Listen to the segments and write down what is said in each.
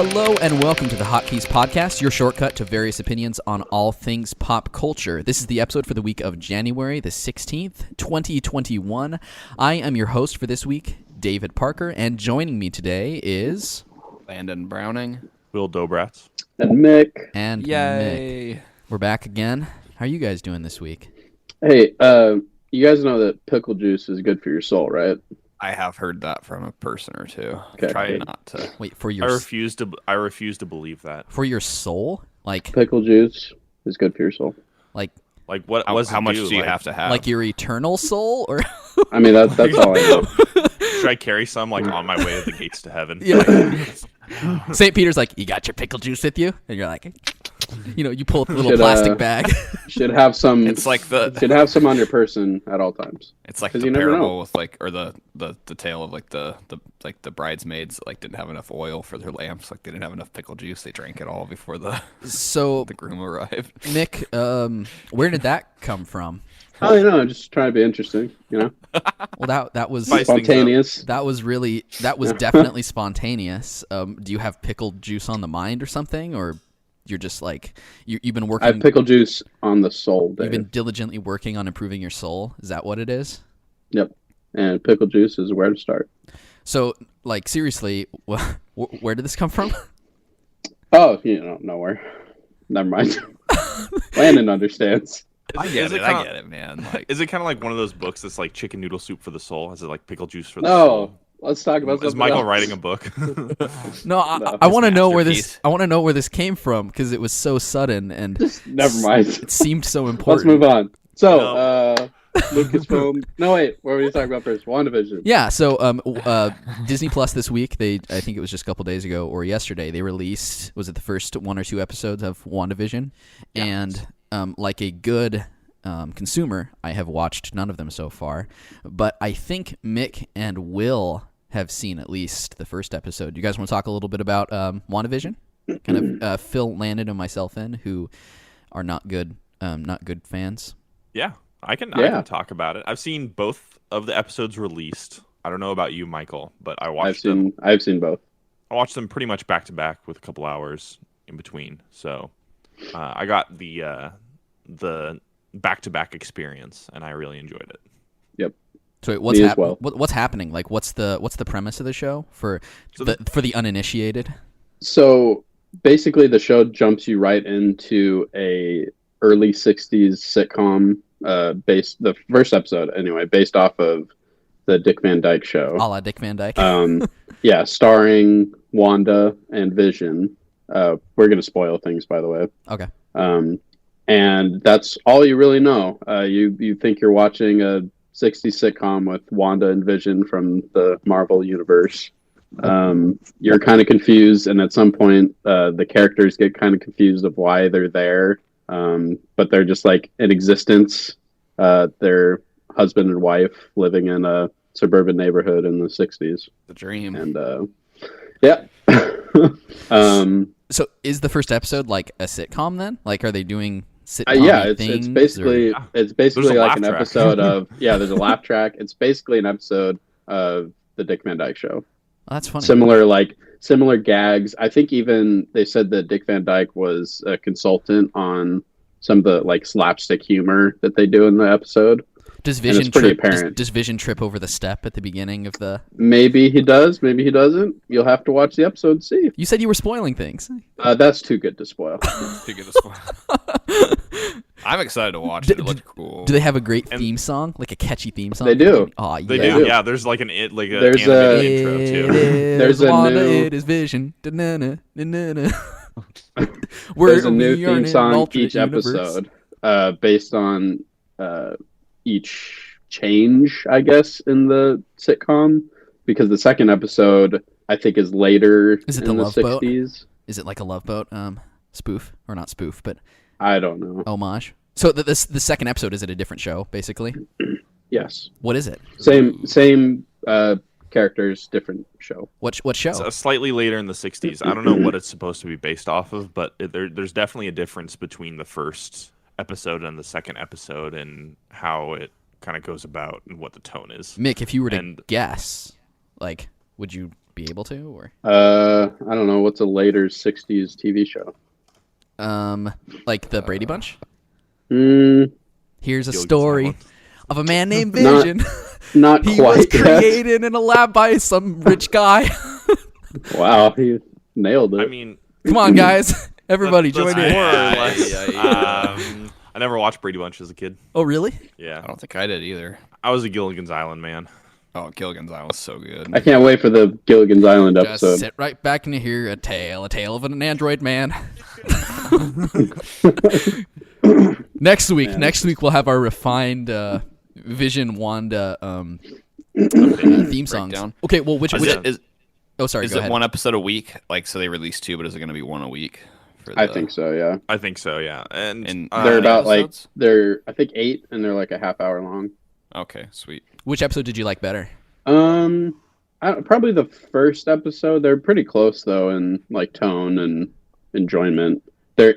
Hello and welcome to the Hotkeys podcast, your shortcut to various opinions on all things pop culture. This is the episode for the week of January the 16th, 2021. I am your host for this week, David Parker, and joining me today is... Landon Browning. Wil Dobratz. And Mick. And Yay. Mick. We're back again. How are you guys doing this week? Hey, you guys know that pickle juice is good for your soul, right? I have heard that from a person or two. Okay. Try not to. Wait, for your... I refuse to believe that. For your soul? Like... Pickle juice is good for your soul. Like what? How much do you have to have? like your eternal soul? Or... I mean, that's all I know. Should I carry some on my way to the gates to heaven? Yeah. St. Peter's like, you got your pickle juice with you? And you're like... you pull up a little plastic bag. Should have some. It's like should have some on your person at all times. It's like 'Cause the you never parable know. with the tale of the bridesmaids that didn't have enough oil for their lamps, they didn't have enough pickle juice. They drank it all before the groom arrived. Mick, where did that come from? Oh, I'm just trying to be interesting, Well, that was spontaneous. That was definitely spontaneous. Do you have pickle juice on the mind or something, or you're just like you've been working? I have pickle juice on the soul, Dave. You've been diligently working on improving your soul. Is that what it is? Yep. And pickle juice is where to start. So, seriously, where did this come from? Oh, nowhere. Never mind. Landon understands. I get it, man. Is it kind of like one of those books that's like chicken noodle soup for the soul? Is it like pickle juice for the No. soul? Let's talk about. Is Michael writing a book? No, I want to know where this. I want to know where this came from because it was so sudden and Never mind. It seemed so Let's important. move on. So, Lucasfilm. No, wait. What were we talking about first? WandaVision. Yeah, so Disney Plus this week, I think it was just a couple days ago or yesterday, they released, was it the first one or two episodes of WandaVision? Yes. And like a good consumer, I have watched none of them so far, but I think Mick and Will have seen at least the first episode. You guys want to talk a little bit about WandaVision? Kind of fill Landon and myself in, who are not good fans. Yeah, I can talk about it. I've seen both of the episodes released. I don't know about you, Michael, but I watched them. I've seen both. I watched them pretty much back to back with a couple hours in between. So I got the back to back experience, and I really enjoyed it. Yep. So what's what's happening? Like, what's the premise of the show for the uninitiated? So basically, the show jumps you right into a early '60s sitcom. The first episode anyway, based off of the Dick Van Dyke Show. A la Dick Van Dyke. Yeah, starring Wanda and Vision. We're gonna spoil things, by the way. Okay. And that's all you really know. You think you're watching a '60s sitcom with Wanda and Vision from the Marvel universe. You're kind of confused, and at some point, the characters get kind of confused of why they're there. But they're just like in existence. They're husband and wife living in a suburban neighborhood in the '60s. The dream. And yeah. So is the first episode like a sitcom then? Like, are they doing sitcom yeah, things? It's basically like an episode of there's a laugh track. It's basically an episode of the Dick Van Dyke Show. Oh, that's funny. Similar gags. I think even they said that Dick Van Dyke was a consultant on some of the slapstick humor that they do in the episode. Does Vision does Vision trip over the step at the beginning of the? Maybe he does. Maybe he doesn't. You'll have to watch the episode and see. You said you were spoiling things. That's too good to spoil. I'm excited to watch it. It looks cool. Do they have a great theme song, like a catchy theme song? They do. Oh, yeah. They do. Yeah, there's an animated intro too. There's it is Vision. There's a new theme song each episode, based on each change, I guess, in the sitcom. Because the second episode, I think, is later in the Love 60s. Boat? Is it like a Love Boat spoof, or not spoof, but I don't know. Homage. So the second episode, is it a different show, basically? Yes. What is it? Same characters, different show. What show? It's slightly later in the '60s. I don't know what it's supposed to be based off of, but there's definitely a difference between the first episode and the second episode, and how it kind of goes about and what the tone is. Mick, if you were to guess, would you be able to, or I don't know. What's a later '60s TV show? like the Brady Bunch? Here's a Gilligan's story Island. of a man named Vision. Not He quite was yet. created in a lab by some rich guy. Wow, he nailed it. I mean, Come on, guys. Everybody that's join in. more or less. Yeah. I never watched Brady Bunch as a kid. Oh, really? Yeah, I don't think I did either. I was a Gilligan's Island man. Oh, Gilligan's Island was so good. I can't wait for the Gilligan's Island Just episode. sit right back and you hear a tale of an android man. Next week we'll have our refined Vision Wanda theme songs. Breakdown. Okay, well, which Is oh, sorry, is go it ahead. one episode a week? Like, so they release 2, but is it going to be 1 a week? For I think so. Yeah, I think so. Yeah, and And they're about episodes? I think 8, and they're like a half hour long. Okay, sweet. Which episode did you like better? Probably the first episode. They're pretty close though in like tone and enjoyment.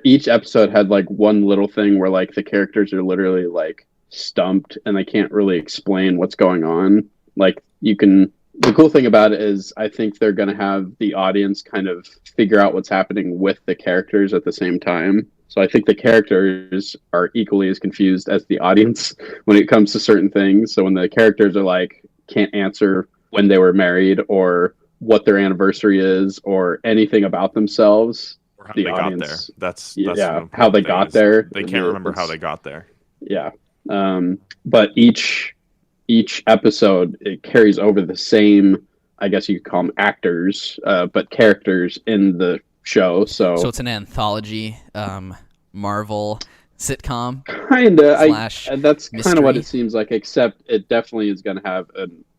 Each episode had like one little thing where like the characters are literally like stumped and they can't really explain what's going on. Like the cool thing about it is I think they're going to have the audience kind of figure out what's happening with the characters at the same time. So I think the characters are equally as confused as the audience when it comes to certain things. So when the characters are like can't answer when they were married or what their anniversary is or anything about themselves, or how the they audience, got there. That's yeah, an how they important got thing is there. They can't remember how they got there. Yeah. But each episode, it carries over the same, I guess you could call them actors, but characters in the show. So it's an anthology Marvel sitcom. Kinda. Slash That's kind of what mystery. it seems like, except it definitely is going to have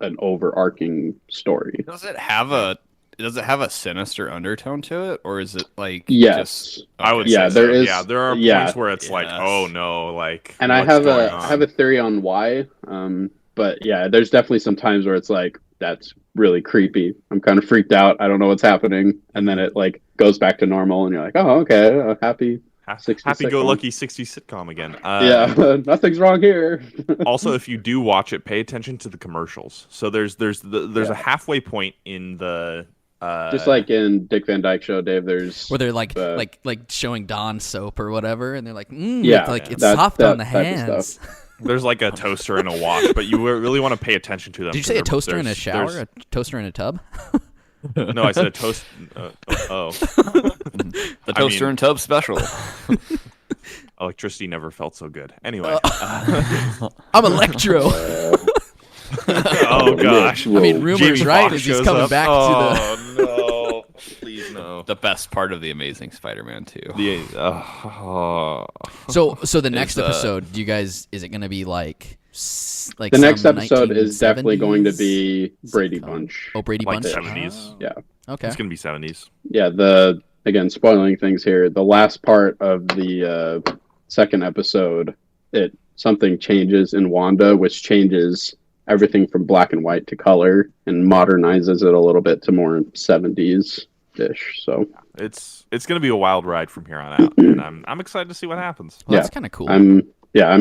an overarching story. Does it have a sinister undertone to it, or is it like Yes. just, I would Yeah, say there so. is- Yeah, there are yeah. points where it's like, Yes. oh no, like. And I what's have going I have a theory on why. But yeah, there's definitely some times where it's like, that's really creepy. I'm kind of freaked out. I don't know what's happening. And then it like goes back to normal and you're like, oh, okay, happy. 60 happy-go-lucky 60s sitcom again. Yeah, nothing's wrong here. Also, if you do watch it, pay attention to the commercials. So there's a halfway point in the Just like in Dick Van Dyke Show, Dave, there's Where they're like showing Dawn soap or whatever, and they're like, it's soft on the type of hands. stuff. there's like a toaster and a watch, but you really want to pay attention to them. Did you say a toaster in a shower? A toaster in a tub? No, I said a toast. Oh, the toaster and tub special? electricity never felt so good. Anyway, I'm Electro. oh gosh. I mean, rumors, Jamie right? Foxx Is he's shows coming up. back Oh no! Please no. The best part of the Amazing Spider-Man 2. So the next Is, episode, is it going to be like The next episode is definitely going to 1970s be Brady sitcom? Bunch. Oh, Brady Like Bunch. 70s. Yeah. Okay. It's gonna be 70s. Yeah, again, spoiling things here. The last part of the second episode, something changes in Wanda, which changes everything from black and white to color and modernizes it a little bit to more 70s ish. So It's gonna be a wild ride from here on out, and I'm excited to see what happens. Well, yeah, that's kind of cool. I'm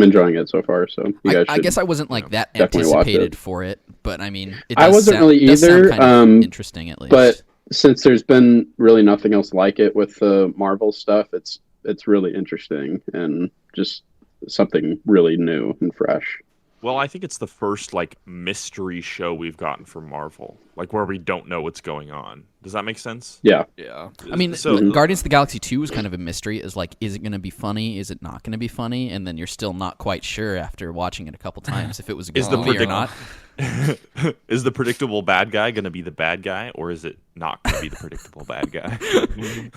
enjoying it so far. So you guys I should, guess I wasn't like that definitely watch anticipated it. for it, but I mean, I wasn't really does sound either, kind of interesting at least. but since there's been really nothing else like it with the Marvel stuff, it's really interesting and just something really new and fresh. Well, I think it's the first like mystery show we've gotten from Marvel, like where we don't know what's going on. Does that make sense? Yeah. Yeah. I mean, So- Guardians of the Galaxy 2 was kind of a mystery. Is like, is it going to be funny? Is it not going to be funny? And then you're still not quite sure after watching it a couple times if it was a good Is the movie or predict- not. Is the predictable bad guy going to be the bad guy, or is it not going to be the predictable bad guy?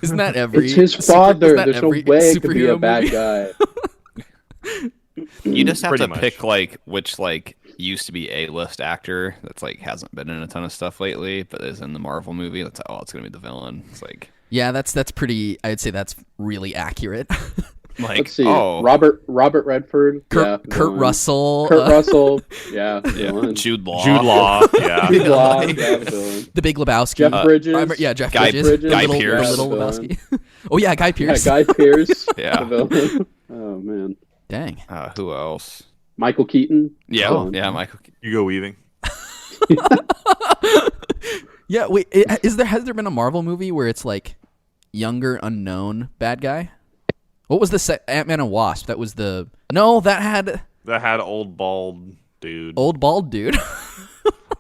Isn't that every? It's his father. isn't that There's no every way it could be a superhero bad movie? guy. You just have Pretty to much. pick like which like used to be A-list actor that's like hasn't been in a ton of stuff lately, but is in the Marvel movie. That's it's gonna be the villain. It's like Yeah, that's pretty. I'd say that's really accurate. Let's see. oh, Robert Redford. Kurt villain. Russell. Kurt Russell. Yeah. villain. Jude Law. Jude Law, yeah. Jude Law, yeah, villain. The Big Lebowski. Jeff Bridges. Jeff Guy Bridges. Bridges. The Guy little, Pearce. The little Yeah, Lebowski. Oh yeah, Guy Yeah, Pearce. Guy Pearce. Yeah. the villain. Oh man. Dang. Who else? Michael Keaton. Yeah, Oh. yeah, Michael. Hugo Weaving. Yeah, wait, has there been a Marvel movie where it's like younger, unknown bad guy? What was the Ant-Man and Wasp? That was that had old bald dude. Old bald dude.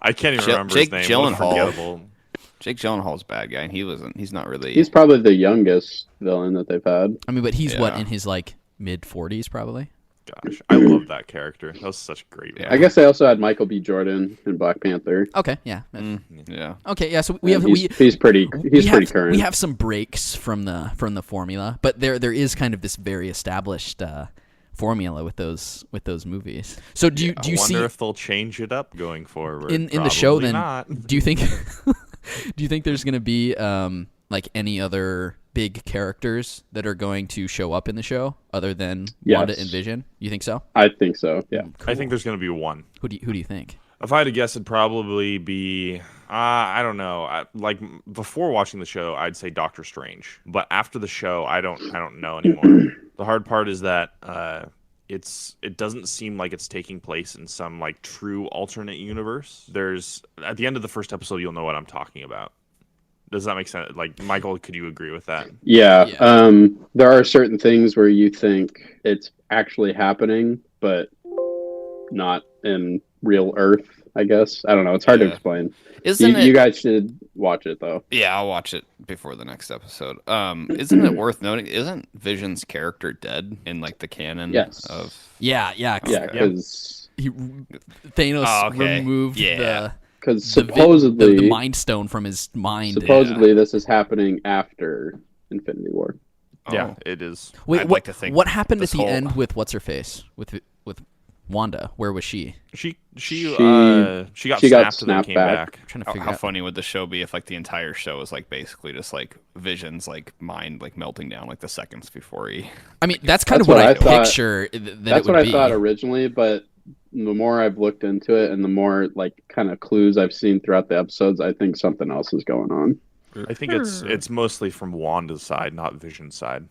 I can't even remember his name. Jake Gyllenhaal's bad guy, and he's not really. He's probably the youngest villain that they've had. I mean, but he's in his like mid-40s probably. Gosh, I love that character. That was such a great. Yeah. I guess they also had Michael B. Jordan in Black Panther. Okay, yeah. Yeah. Okay, yeah. So he's pretty current. We have some breaks from the formula, but there is kind of this very established formula with those movies. So do you see? I wonder if they'll change it up going forward in the show? Then not. Do you think there's going to be like any other big characters that are going to show up in the show other than Wanda and Vision? You think so? I think so. Yeah. Cool. I think there's going to be one. Who do you think? If I had to guess, it'd probably be I don't know. Like before watching the show, I'd say Doctor Strange, but after the show, I don't know anymore. The hard part is that it doesn't seem like it's taking place in some like true alternate universe. There's at the end of the first episode, you'll know what I'm talking about. Does that make sense? Like, Michael, could you agree with that? Yeah. There are certain things where you think it's actually happening, but not in real Earth, I guess. I don't know. It's hard to explain. You guys should watch it, though. Yeah, I'll watch it before the next episode. Isn't it worth noting? Isn't Vision's character dead in, like, the canon? Yes. Yeah. Because Thanos removed the... Because supposedly the Mind Stone from his mind. Supposedly, this is happening after Infinity War. Yeah, it is. Wait, what happened at the end with what's her face with Wanda? Where was she? She got snapped and then came back. I'm trying to figure How out. funny would the show be if like the entire show is like basically just like Vision's like mind like melting down like the seconds before he. I mean, that's kind of what I picture. That's what I thought originally, but the more I've looked into it and the more like kind of clues I've seen throughout the episodes, I think something else is going on. I think it's mostly from Wanda's side, not Vision's side.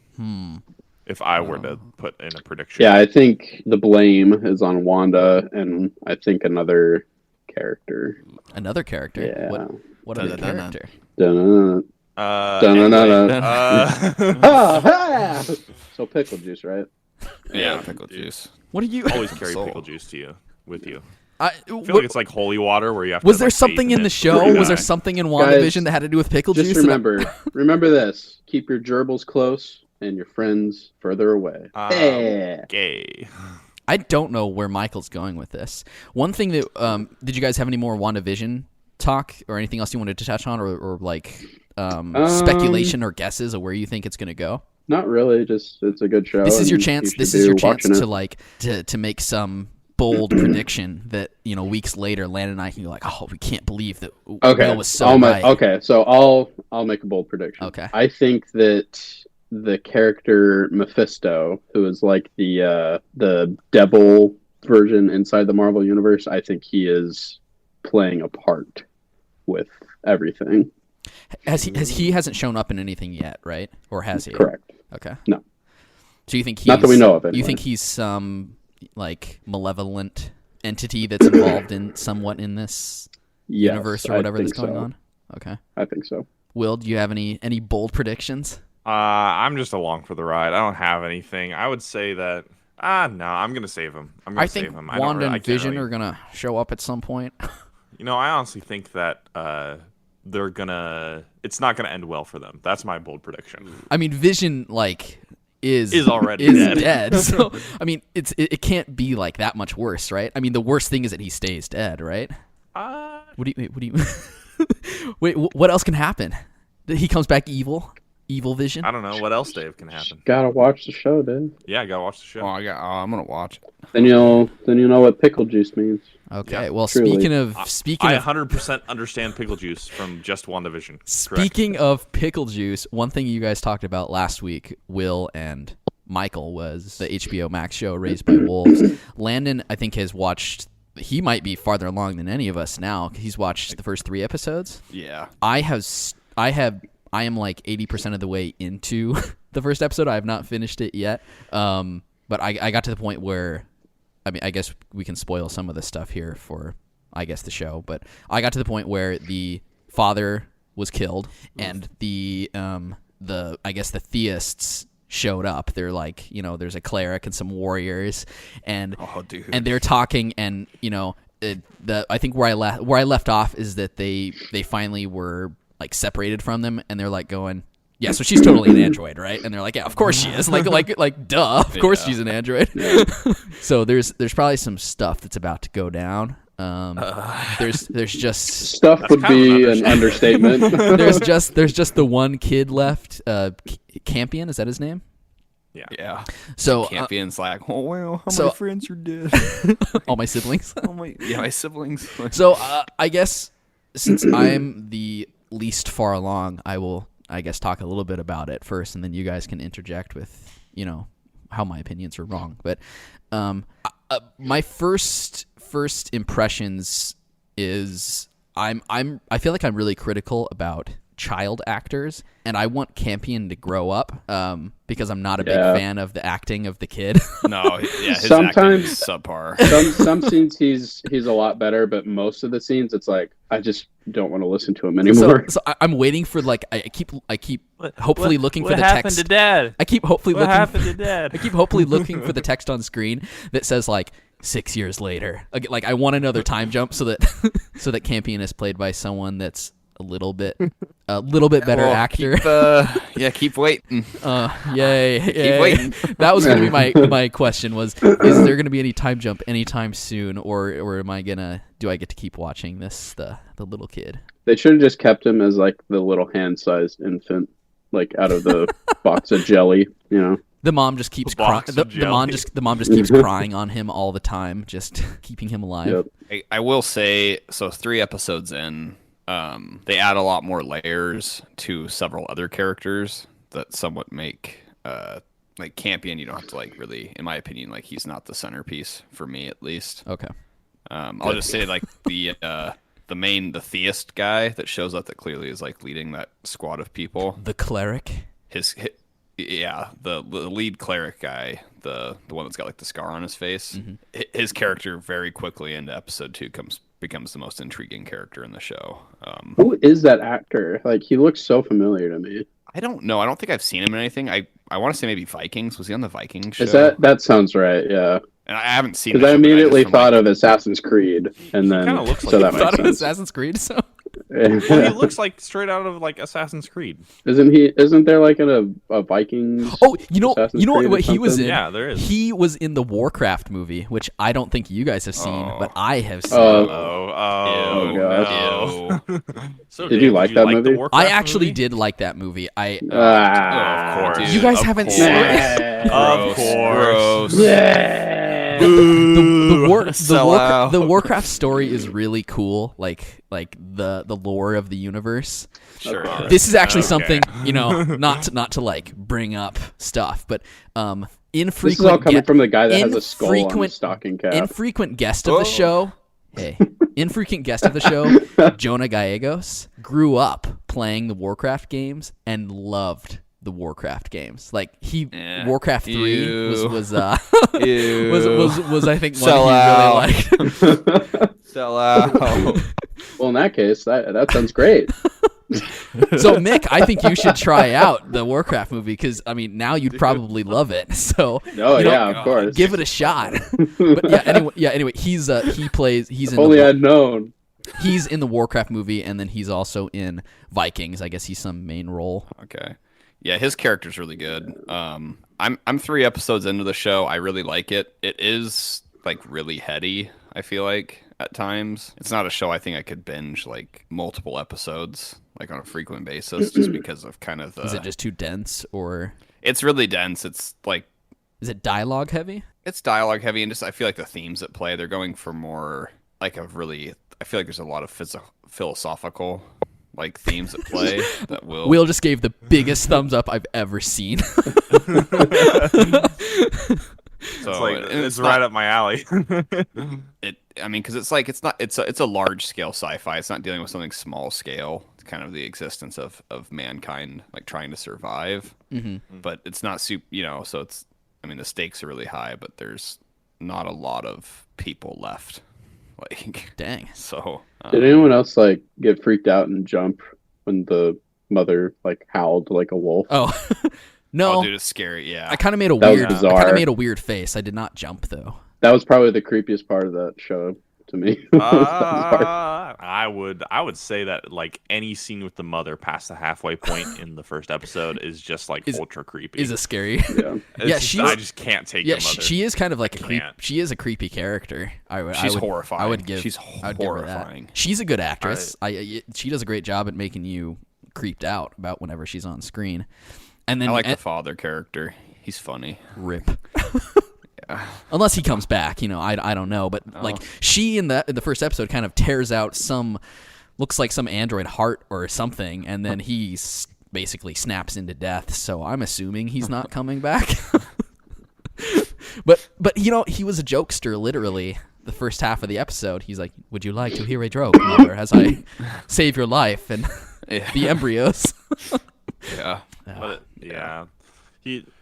If I were to put in a prediction. Yeah, I think the blame is on Wanda and I think another character. Another character? Yeah. What other character? So pickle juice, right? Yeah, pickle juice. What do you always carry pickle juice with you? I feel like it's like holy water where you have to. Was there something in the show? Was there something in WandaVision that had to do with pickle juice? Just remember this. Keep your gerbils close and your friends further away. Gay. I don't know where Michael's going with this. One thing that did you guys have any more WandaVision talk or anything else you wanted to touch on or like speculation or guesses of where you think it's going to go? Not really. Just it's a good show. This is your chance. This is your chance to make some bold prediction that weeks later, Landon and I can go like, oh, we can't believe that. Will was so right. Okay, so I'll make a bold prediction. Okay, I think that the character Mephisto, who is like the devil version inside the Marvel universe, I think he is playing a part with everything. He hasn't shown up in anything yet, right? Or has he? Correct. Okay. No. So you think he's... Not that we know of it. You think he's some, like, malevolent entity that's involved somewhat in this universe or whatever that's going on? Okay. I think so. Will, do you have any bold predictions? I'm just along for the ride. I don't have anything. I would say that... no, I'm going to save him. I think Wanda and Vision are going to show up at some point. I honestly think that... they're gonna. It's not gonna end well for them. That's my bold prediction. I mean, Vision is already dead. So I mean, it can't be like that much worse, right? I mean, the worst thing is that he stays dead, right? What do you? Wait, what else can happen? That he comes back evil Vision? I don't know what else, Dave, can happen. Gotta watch the show, Dave. Yeah, gotta watch the show. I'm gonna watch it. Then you'll know what pickle juice means. Okay, yeah, well, truly. speaking I of 100% understand pickle juice from just WandaVision. Speaking of pickle juice, one thing you guys talked about last week, Will and Michael, was the HBO Max show Raised by Wolves. Landon, I think, has watched. He might be farther along than any of us now. He's watched the first 3 episodes. Yeah, I am like 80% of the way into the first episode. I have not finished it yet. But I got to the point where, I mean, I guess we can spoil some of the stuff here for, I guess, the show. But I got to the point where the father was killed, and the I guess the theists showed up. They're like, there's a cleric and some warriors, and they're talking, and I think where I left off is that they finally were like separated from them, and they're like going, yeah, so she's totally an android, right? And they're like, yeah, of course she is. Like duh, of course she's an android. So there's probably some stuff that's about to go down. There's just stuff would be an understatement. there's just the one kid left. Campion, is that his name? Yeah. So Campion's like, oh well, how many friends are dead? All my siblings. My siblings. So I guess since I'm the least far along, I will, I guess, talk a little bit about it first, and then you guys can interject with, how my opinions are wrong. But my first impressions is I feel like I'm really critical about child actors, and I want Campion to grow up because I'm not a big fan of the acting of the kid. No, yeah, his sometimes acting is subpar. Some scenes he's a lot better, but most of the scenes it's like I just don't want to listen to him anymore. So I'm waiting for I keep hopefully looking for the text. What happened to Dad? I keep hopefully what looking. happened to Dad? I keep hopefully looking for the text on screen that says like 6 years later. Like I want another time jump so that Campion is played by someone that's a little bit better actor. Keep waiting. Yay! Keep waiting. That was going to be my question: is there going to be any time jump anytime soon, or do I get to keep watching this the little kid? They should have just kept him as like the little hand-sized infant, like out of the box of jelly, The mom just keeps crying. The mom just keeps crying on him all the time, just keeping him alive. Yep. I will say, so 3 episodes in. They add a lot more layers to several other characters that somewhat make like Campion. You don't have to like really, in my opinion, like he's not the centerpiece for me at least. Okay. I'll just say like the theist guy that shows up that clearly is like leading that squad of people. The cleric. The lead cleric guy, the one that's got like the scar on his face. Mm-hmm. His character very quickly into episode 2 becomes the most intriguing character in the show. Who is that actor? Like, he looks so familiar to me. I don't know. I don't think I've seen him in anything. I want to say maybe Vikings. Was he on the Vikings show? That sounds right? Yeah. And I haven't seen. Because I immediately thought of Assassin's Creed, and then kind of looks so like that Thought makes of sense. Assassin's Creed. So Well, he looks like straight out of like Assassin's Creed. Isn't there like a Vikings? Oh, you know Assassin's Creed what or he was in? something? Yeah, there is. He was in the Warcraft movie, which I don't think you guys have seen, but I have seen. Oh gosh. So Did you like that movie? the Warcraft I actually movie? did like that movie. of course. You guys haven't seen it? Yeah. Of course. Yeah. The Warcraft story is really cool, like the lore of the universe. Sure. This is actually Okay. something, not to like bring up stuff, but infrequent. This is all coming from the guy that has a skull on infrequent- his stocking cap. Infrequent guest of the show. Hey, infrequent guest of the show, Jonah Gallegos, grew up playing the Warcraft games and loved the Warcraft games. Like Warcraft 3 was I think one Sell he out. really liked. Sell out. Well, in that case, that sounds great. So Mick, I think you should try out the Warcraft movie because now you'd probably love it. So Of course. give it a shot. But anyway, he's If only I'd known. he's in the Warcraft movie, and then he's also in Vikings. I guess he's some main role. Okay. Yeah, his character's really good. I'm 3 episodes into the show. I really like it. It is like really heady, I feel like, at times. It's not a show I think I could binge like multiple episodes like on a frequent basis just because of kind of the Is it just too dense, or It's really dense. It's like is it dialogue heavy? it's dialogue heavy, and just I feel like the themes at play, they're going for more like I feel like there's a lot of philosophical like themes at play that Will just gave the biggest thumbs up I've ever seen. So it's right up my alley. Because it's a large scale sci-fi. It's not dealing with something small scale. It's kind of the existence of mankind like trying to survive. Mm-hmm. But it's not so it's the stakes are really high, but there's not a lot of people left. Like Dang. So Did anyone else like get freaked out and jump when the mother like howled like a wolf? Oh, no. Oh, dude, it's scary. Yeah. I kind of made a That was weird. I bizarre. kind of made a weird face. I did not jump though. That was probably the creepiest part of that show to me. That part. I would say that like any scene with the mother past the halfway point in the first episode is just like ultra creepy. Is a scary. Yeah. I just can't take Yeah, the mother. she is kind of like a creep. Can't. She is a creepy character. She's horrifying. I would give. She's I would give her that. horrifying. She's a good actress. She does a great job at making you creeped out about whenever she's on screen. And then I like the father character. He's funny. Rip. Unless he comes back, I don't know. But like she in the first episode kind of tears out looks like some android heart or something, and then he basically snaps into death. So I'm assuming he's not coming back. But he was a jokester literally. The first half of the episode, he's like, "Would you like to hear a joke, mother, as I save your life and the embryos?" Yeah. But, yeah.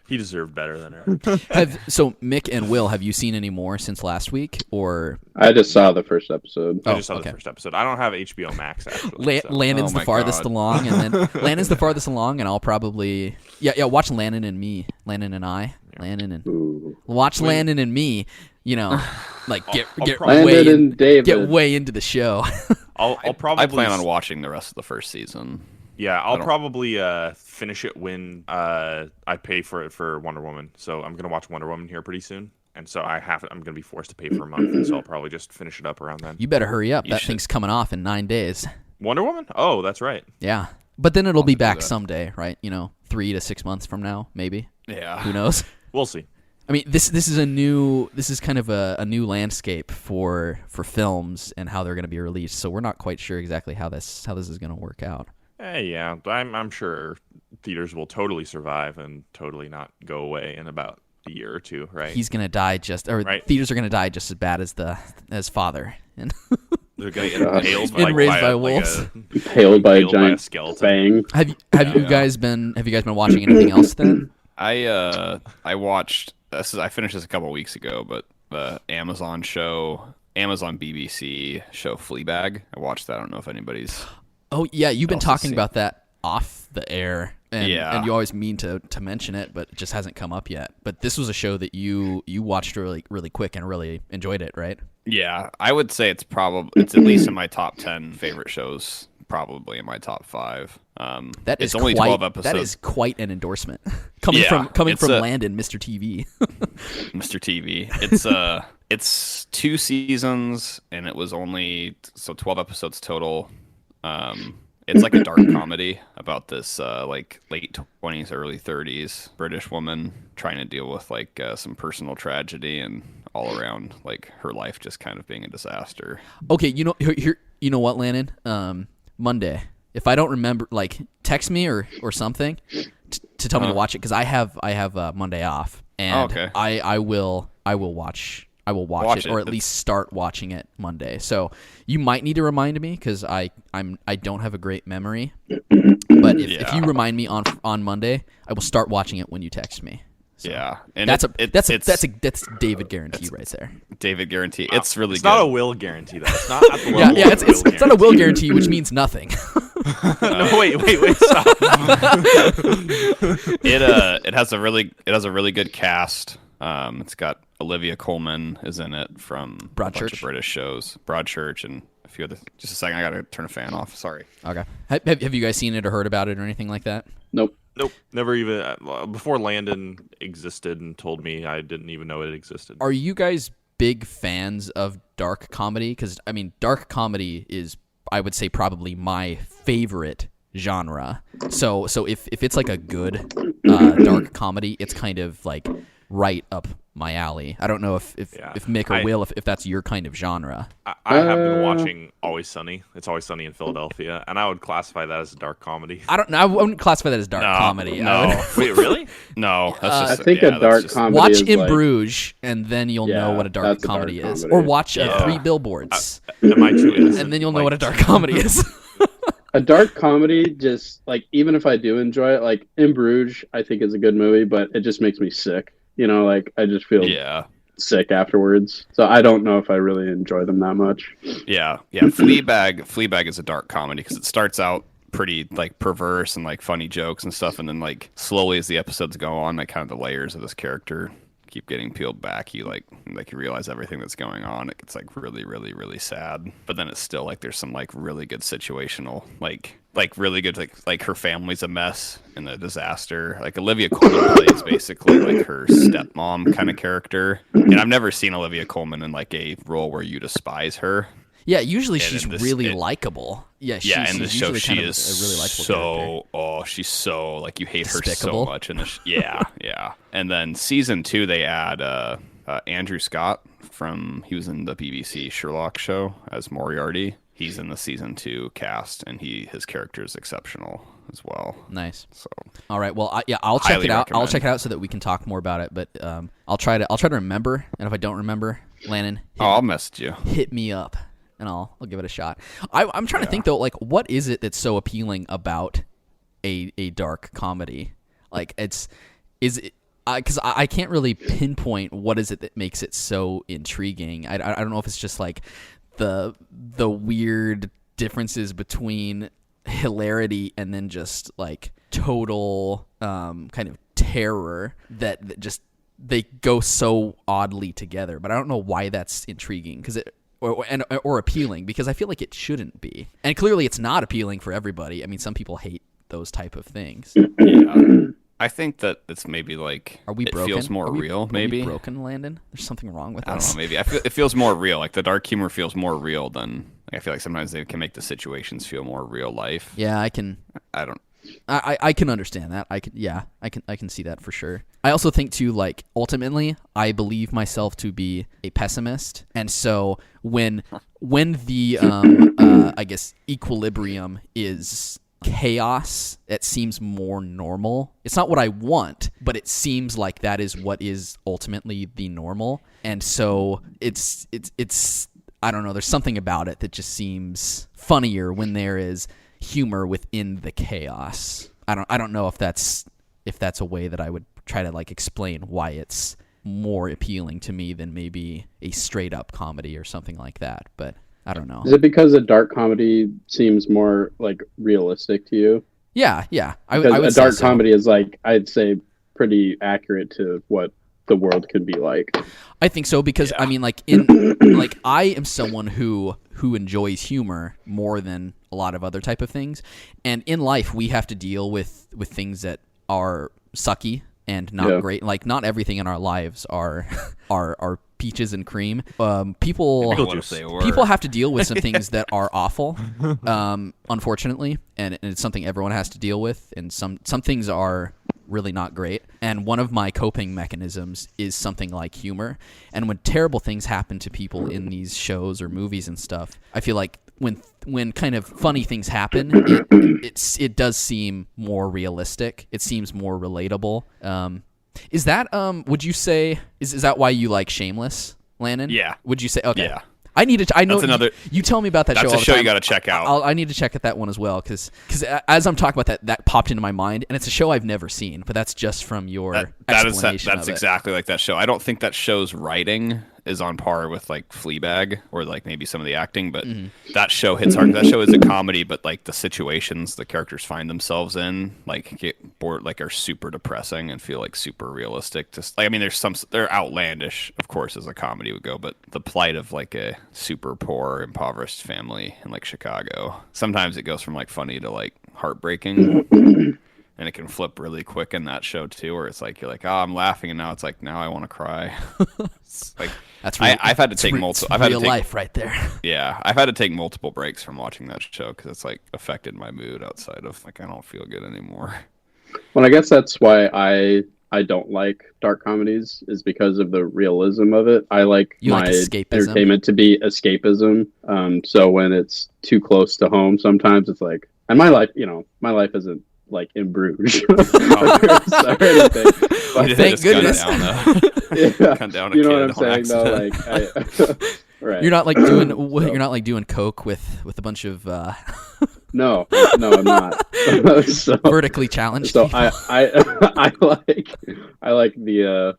He deserved better than her. So Mick and Will, have you seen any more since last week? Or I just saw the first episode. I just saw okay. the first episode. I don't have HBO Max actually. Landon's Oh the my farthest God. along, and then Landon's the farthest along, and I'll probably watch Landon and me, Landon and I, Landon and Ooh. watch Landon and me. Like get I'll way Landon and David. get way into the show. I'll probably I plan on watching the rest of the first season. Yeah, I'll probably finish it when I pay for it for Wonder Woman. So I'm gonna watch Wonder Woman here pretty soon, and so I'm gonna be forced to pay for a month, and so I'll probably just finish it up around then. You better hurry up. That should. thing's coming off in 9 days. Wonder Woman? Oh, that's right. Yeah, but then it'll be do back that. someday, right? 3 to 6 months from now, maybe. Yeah. Who knows? We'll see. I mean, this is kind of a new landscape for films and how they're going to be released. So we're not quite sure exactly how this is going to work out. Yeah, but I'm sure theaters will totally survive and totally not go away in about a year or two, right? He's going to die Right. theaters are going to die just as bad as father. And They're gonna get God. impaled And raised by a- wolves. Impaled by a impaled by a giant skeleton. fang. have you guys been watching anything else then? I watched I finished this a couple weeks ago, but the Amazon BBC show Fleabag. I watched that. I don't know if anybody's Oh yeah, you've been else has talking seen- about that off the air, and Yeah. and you always mean to mention it, but it just hasn't come up yet. But this was a show that you watched really really quick and really enjoyed it, right? Yeah, I would say it's at least in my top 10 favorite shows, probably in my top 5. That it's is only quite, 12 episodes. That is quite an endorsement coming Yeah, from it's a- Landon, Mr. TV. Mr. TV. It's 2 seasons, and it was only 12 episodes total. It's like a dark comedy about this like late 20s, early 30s British woman trying to deal with like some personal tragedy and all around like her life just kind of being a disaster. Okay, here, you know what, Landon? Monday, if I don't remember, like text me or something to tell me to watch it, because I have Monday off, and okay. I will watch it, or at least start watching it Monday. So you might need to remind me, because I don't have a great memory. But if you remind me on Monday, I will start watching it when you text me. So Yeah, and that's it's that's David guarantee right there. David guarantee. It's really It's good. not a will guarantee though. It's not at the Yeah, level yeah, of it's not a will guarantee, which means nothing. No, wait, stop. It has a really good cast. It's got Olivia Colman is in it from a bunch Broadchurch. of British shows, Broadchurch, and a few other. Just a second, I gotta turn a fan off. Sorry. Okay. Have you guys seen it or heard about it or anything like that? Nope. Nope, never even. Before Landon existed and told me, I didn't even know it existed. Are you guys big fans of dark comedy? Because I mean, dark comedy is, I would say, probably my favorite genre. So if it's like a good dark comedy, it's kind of like right up my alley. I don't know if Mick or Will, if that's your kind of genre. I have been watching Always Sunny. It's Always Sunny in Philadelphia, and I would classify that as a dark comedy. I don't know. I wouldn't classify that as dark comedy. No. Wait, really? No, that's just, I think a dark comedy Watch is In like, Bruges, and then you'll know Yeah, what a dark that's a dark comedy is. comedy. Or watch Yeah. 3 Billboards, Am I too innocent? and then you'll know what a dark comedy is. a dark comedy. Just like, even if I do enjoy it, like In Bruges, I think is a good movie, but it just makes me sick. Like I just feel yeah. sick afterwards. So I don't know if I really enjoy them that much. Yeah. Fleabag is a dark comedy because it starts out pretty like perverse and like funny jokes and stuff, and then like slowly as the episodes go on, like kind of the layers of this character keep getting peeled back. You you realize everything that's going on. It gets like really, really, really sad. But then it's still like there's some like really good situational, like really good like her family's a mess and a disaster. Like Olivia Colman plays basically like her stepmom kind of character. And I've never seen Olivia Colman in like a role where you despise her. Yeah, usually she's really likable. Yeah, in this show she is a really likable character. She's so like you hate Despicable. her so much in this. Yeah. And then season 2 they add Andrew Scott he was in the BBC Sherlock show as Moriarty. He's in the season 2 cast, and his character is exceptional as well. Nice. So all right, well, I'll check it out. Recommend. I'll check it out so that we can talk more about it. But I'll try to remember, and if I don't remember, Landon, I'll message you. Hit me up. And I'll give it a shot. I'm trying to think though, like, what is it that's so appealing about a dark comedy? Like, because I can't really pinpoint what is it that makes it so intriguing. I don't know if it's just like the weird differences between hilarity and then just like total kind of terror that just they go so oddly together. But I don't know why that's intriguing because or appealing, because I feel like it shouldn't be. And clearly it's not appealing for everybody. I mean, some people hate those type of things. Yeah. I think that it's maybe like it feels more real, maybe. Are we broken, Landon? There's something wrong with us. I don't know, maybe. It feels more real. Like the dark humor feels more real than I feel like sometimes they can make the situations feel more real life. Yeah, I can understand that. I can see that for sure. I also think too, like, ultimately, I believe myself to be a pessimist, and so when the I guess equilibrium is chaos, it seems more normal. It's not what I want, but it seems like that is what is ultimately the normal, and so it's I don't know. There's something about it that just seems funnier when there is humor within the chaos. I don't know if that's a way that I would try to like explain why it's more appealing to me than maybe a straight up comedy or something like that, but I don't know. Is it because a dark comedy seems more like realistic to you? Yeah. I would a dark say so. comedy is like, I'd say, pretty accurate to what the world could be like. I think so because I mean, like I am someone who enjoys humor more than a lot of other type of things, and in life we have to deal with things that are sucky and not great. Like not everything in our lives are peaches and cream. People have to deal with some things that are awful, unfortunately, and it's something everyone has to deal with. And some things are really not great. And one of my coping mechanisms is something like humor. And when terrible things happen to people in these shows or movies and stuff, I feel like when kind of funny things happen, it does seem more realistic. It seems more relatable. Is that would you say is that why you like Shameless, Landon? Yeah. Would you say okay? Yeah. I need to. I know that's another, you tell me about that show. That's all a the show time. you got to check out. I need to check out that one as well because as I'm talking about that popped into my mind, and it's a show I've never seen, but that's just from your explanation. That's exactly like that show. I don't think that show's writing is on par with like Fleabag or like maybe some of the acting, but that show hits hard. That show is a comedy, but like the situations the characters find themselves in like get bored, like are super depressing and feel like super realistic. Just like, I mean, they're outlandish, of course, as a comedy would go, but the plight of like a super poor, impoverished family in like Chicago. Sometimes it goes from like funny to like heartbreaking. And it can flip really quick in that show too, where it's like you're like, oh, I'm laughing, and now it's like, now I want to cry. Like that's real, I've had to take multiple. I've had to take life right there. Yeah, I've had to take multiple breaks from watching that show because it's like affected my mood outside of like I don't feel good anymore. Well, I guess that's why I don't like dark comedies is because of the realism of it. I like my entertainment to be escapism. So when it's too close to home, sometimes it's like, and my life isn't like in Bruges or anything. But thank goodness. Down you know what I'm saying though? Like, right. You're not like doing coke with a bunch of. No, I'm not. So, vertically challenged. So I like the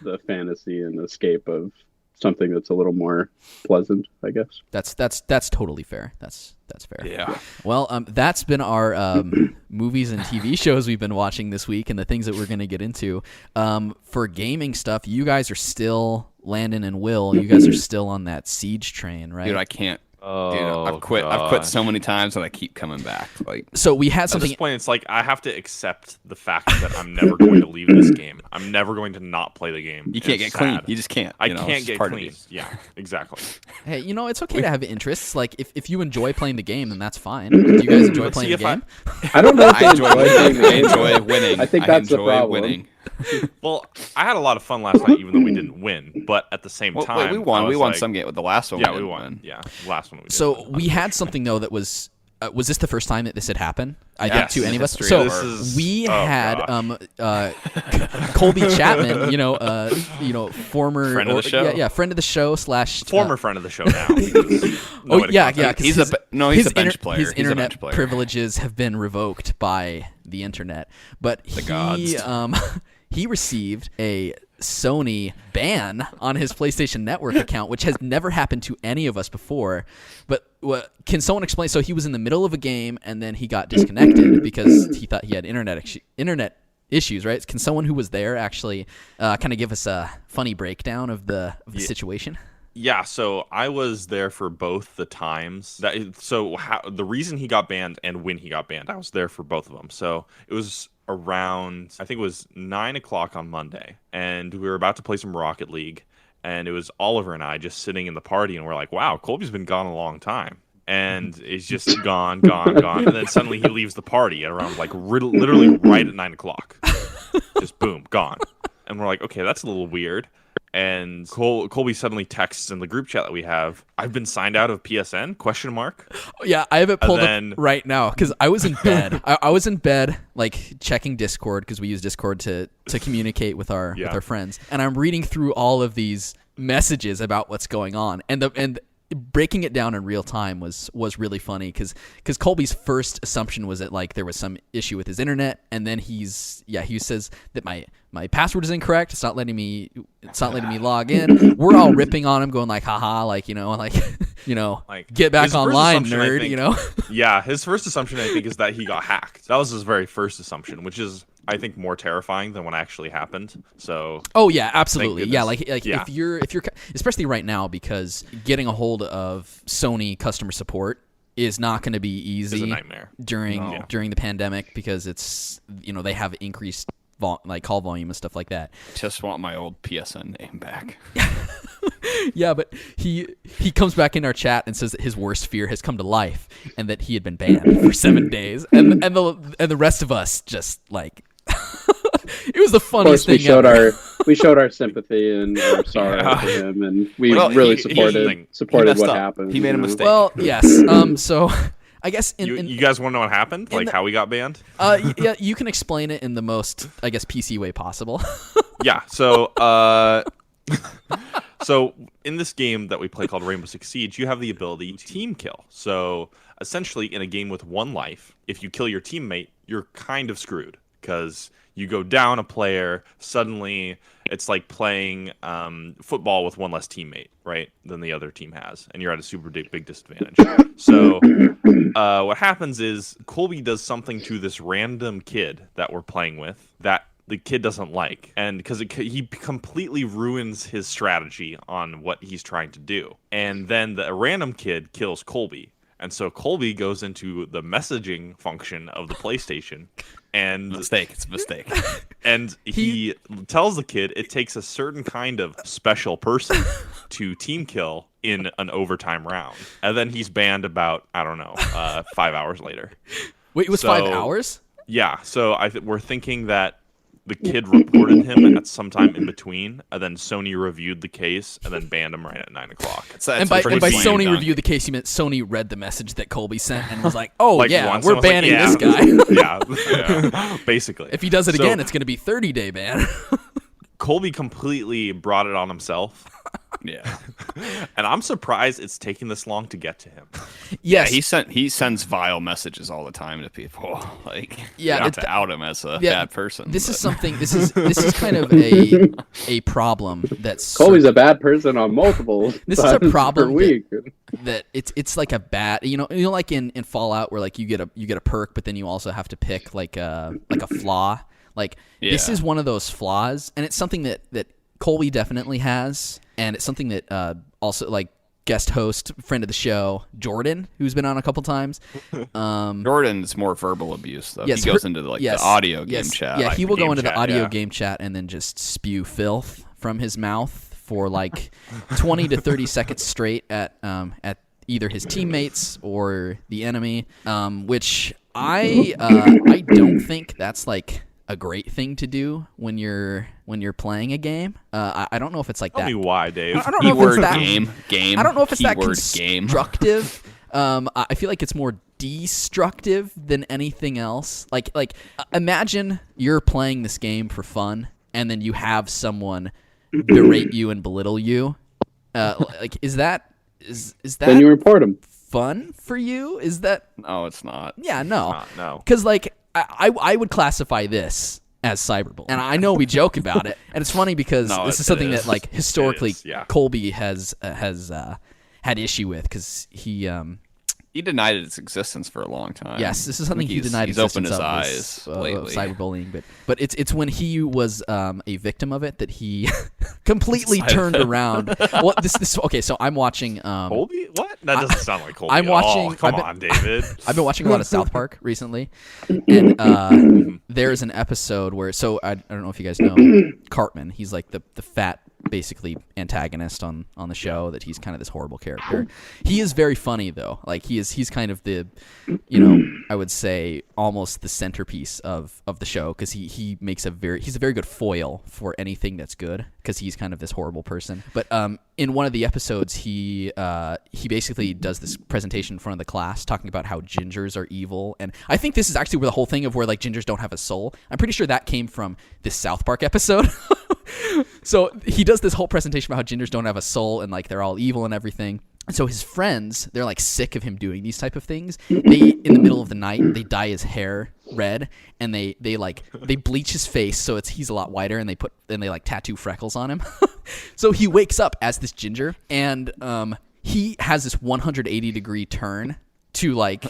the fantasy and escape of something that's a little more pleasant, I guess. That's totally fair. That's fair. Yeah. Well, that's been our movies and TV shows we've been watching this week, and the things that we're going to get into. For gaming stuff, you guys are still, Landon and Will, you guys are still on that Siege train, right? Dude, I can't. Oh, Dude, I've quit so many times and I keep coming back. Like, So we had at something. this point, it's like I have to accept the fact that I'm never going to leave this game. I'm never going to not play the game. you can't It's get clean. sad. You just can't. I you know, can't it's get part of clean. you. Yeah, exactly. Hey, it's okay to have interests. Like, if you enjoy playing the game, then that's fine. Do you guys enjoy Let's playing the see if game? I don't know if I enjoy playing the winning. I game. enjoy winning. I think that's the enjoy problem. winning. Well, I had a lot of fun last night, even though we didn't win. But at the same Well, time, wait, we won. I We was won like, some game with the last one. Yeah, we we didn't won. win. Yeah, last one we did. So we had something though that was this the first time that this had happened? I think Yes. to any of us. History So of This is- we oh, had gosh. Colby Chapman, former Friend of the show. yeah, friend of the show / former friend of the show now. because no way to yeah, contact yeah. him. 'Cause He's his, a he's a bench his player. His He's a internet bench player. privileges have been revoked by the internet, but gods. he received a Sony ban on his PlayStation Network account, which has never happened to any of us before. But can someone explain? So he was in the middle of a game and then he got disconnected because he thought he had internet issues, right? Can someone who was there actually kind of give us a funny breakdown of the situation? Yeah, so I was there for both the times. The reason he got banned and when he got banned, I was there for both of them. So it was around, I think it was 9 o'clock on Monday, and we were about to play some Rocket League, and it was Oliver and I just sitting in the party, and we're like, wow, Colby's been gone a long time. And he's just gone. And then suddenly he leaves the party at around literally right at 9 o'clock. Just boom, gone. And we're like, okay, that's a little weird. And Colby suddenly texts in the group chat that we have, I've been signed out of PSN, ? Yeah, I have it pulled then- up right now because I was in bed. I was in bed, like checking Discord because we use Discord to communicate with our friends, and I'm reading through all of these messages about what's going on, and breaking it down in real time was really funny because Colby's first assumption was that like there was some issue with his internet, and then he says that my password is incorrect. It's not letting me log in. We're all ripping on him, going like, haha, like get back his first online, assumption, I nerd. think- Yeah, his first assumption I think is that he got hacked. That was his very first assumption, which is I think more terrifying than what actually happened. So Oh yeah, absolutely. Thank Yeah, goodness. like Yeah. if you're especially right now because getting a hold of Sony customer support is not going to be easy it's a nightmare. during the pandemic because it's they have increased call volume and stuff like that. Just want my old PSN name back. Yeah, but he comes back in our chat and says that his worst fear has come to life and that he had been banned for 7 days, and the rest of us just like it was the Of funniest course, thing. we showed our sympathy and our sorrow for him, and we Well, really he supported messed what up. happened. He made a you know? mistake. Well, yes. So I guess You guys want to know what happened? Like how we got banned? yeah, you can explain it in the most, I guess, PC way possible. Yeah. So so in this game that we play called Rainbow Six Siege, you have the ability to team kill. So essentially, in a game with one life, if you kill your teammate, you're kind of screwed because you go down a player. Suddenly, it's like playing football with one less teammate, right, than the other team has, and you're at a super big disadvantage. So what happens is Colby does something to this random kid that we're playing with that the kid doesn't like, and because he completely ruins his strategy on what he's trying to do, and then the random kid kills Colby, and so Colby goes into the messaging function of the PlayStation, and It's a mistake. and he tells the kid it takes a certain kind of special person to team kill in an overtime round, and then he's banned about 5 hours later. Wait, it was 5 hours? Yeah, so we're thinking that the kid reported him at some time in between, and then Sony reviewed the case and then banned him right at 9 o'clock. And by Sony done. reviewed the case, you meant Sony read the message that Colby sent and was like, "Oh Like yeah, once, we're and was like, banning yeah. this guy. Yeah, basically. If he does it So- again, it's going to be 30-day ban." Colby completely brought it on himself Yeah. And I'm surprised it's taking this long to get to him. Yes, He sends vile messages all the time to people. Like, Yeah, not to out him as a bad person. This but- is something. This is kind of a problem that's Colby's a bad person on multiple. This is a times problem per week. that it's like a bad, like in Fallout where like you get a perk, but then you also have to pick like a flaw. Like this Yeah. is one of those flaws, and it's something that Colby definitely has, and it's something that also like guest host, friend of the show, Jordan, who's been on a couple times. Jordan's more verbal abuse though. Yes, he goes into the audio game chat. Yeah, he will go game into the chat, audio yeah. game chat and then just spew filth from his mouth for like 20 to 30 seconds straight at either his teammates or the enemy, which I don't think that's like a great thing to do when you're playing a game. I don't know if it's like Tell that. me why, Dave. I don't know if it's Keyword that game. I don't know if it's that Keyword game. constructive. I feel like it's more destructive than anything else. Like imagine you're playing this game for fun, and then you have someone berate you and belittle you. Like is that Then you report him. fun for you? Is that No, it's not. yeah no No. because like I would classify this as cyberbullying, and I know we joke about it, and it's funny because No, this is it something is. that like historically It is, yeah. Colby has had issue with because He denied its existence for a long time. yes, this is something he He's- denied He's opened his existence eyes of lately. cyberbullying, but it's when he was a victim of it that he completely turned around. Well, this okay. So I'm watching. Colby? What? That doesn't sound like Colby. I'm at watching- all. Come I've been- on, David. I've been watching a lot of South Park recently, and there's an episode where I don't know if you guys know Cartman. He's like the fat, basically antagonist on the show. That he's kind of this horrible character. He is very funny though. Like he's kind of the, I would say almost the centerpiece of the show because he makes he's a very good foil for anything that's good because he's kind of this horrible person. But in one of the episodes, he basically does this presentation in front of the class talking about how gingers are evil, and I think this is actually where the whole thing of where like gingers don't have a soul. I'm pretty sure that came from this South Park episode. So he does this whole presentation about how gingers don't have a soul and like they're all evil and everything. And so his friends, they're like sick of him doing these type of things. They in the middle of the night, they dye his hair red and they bleach his face so he's a lot whiter, and they like tattoo freckles on him. So he wakes up as this ginger, and he has this 180-degree turn to like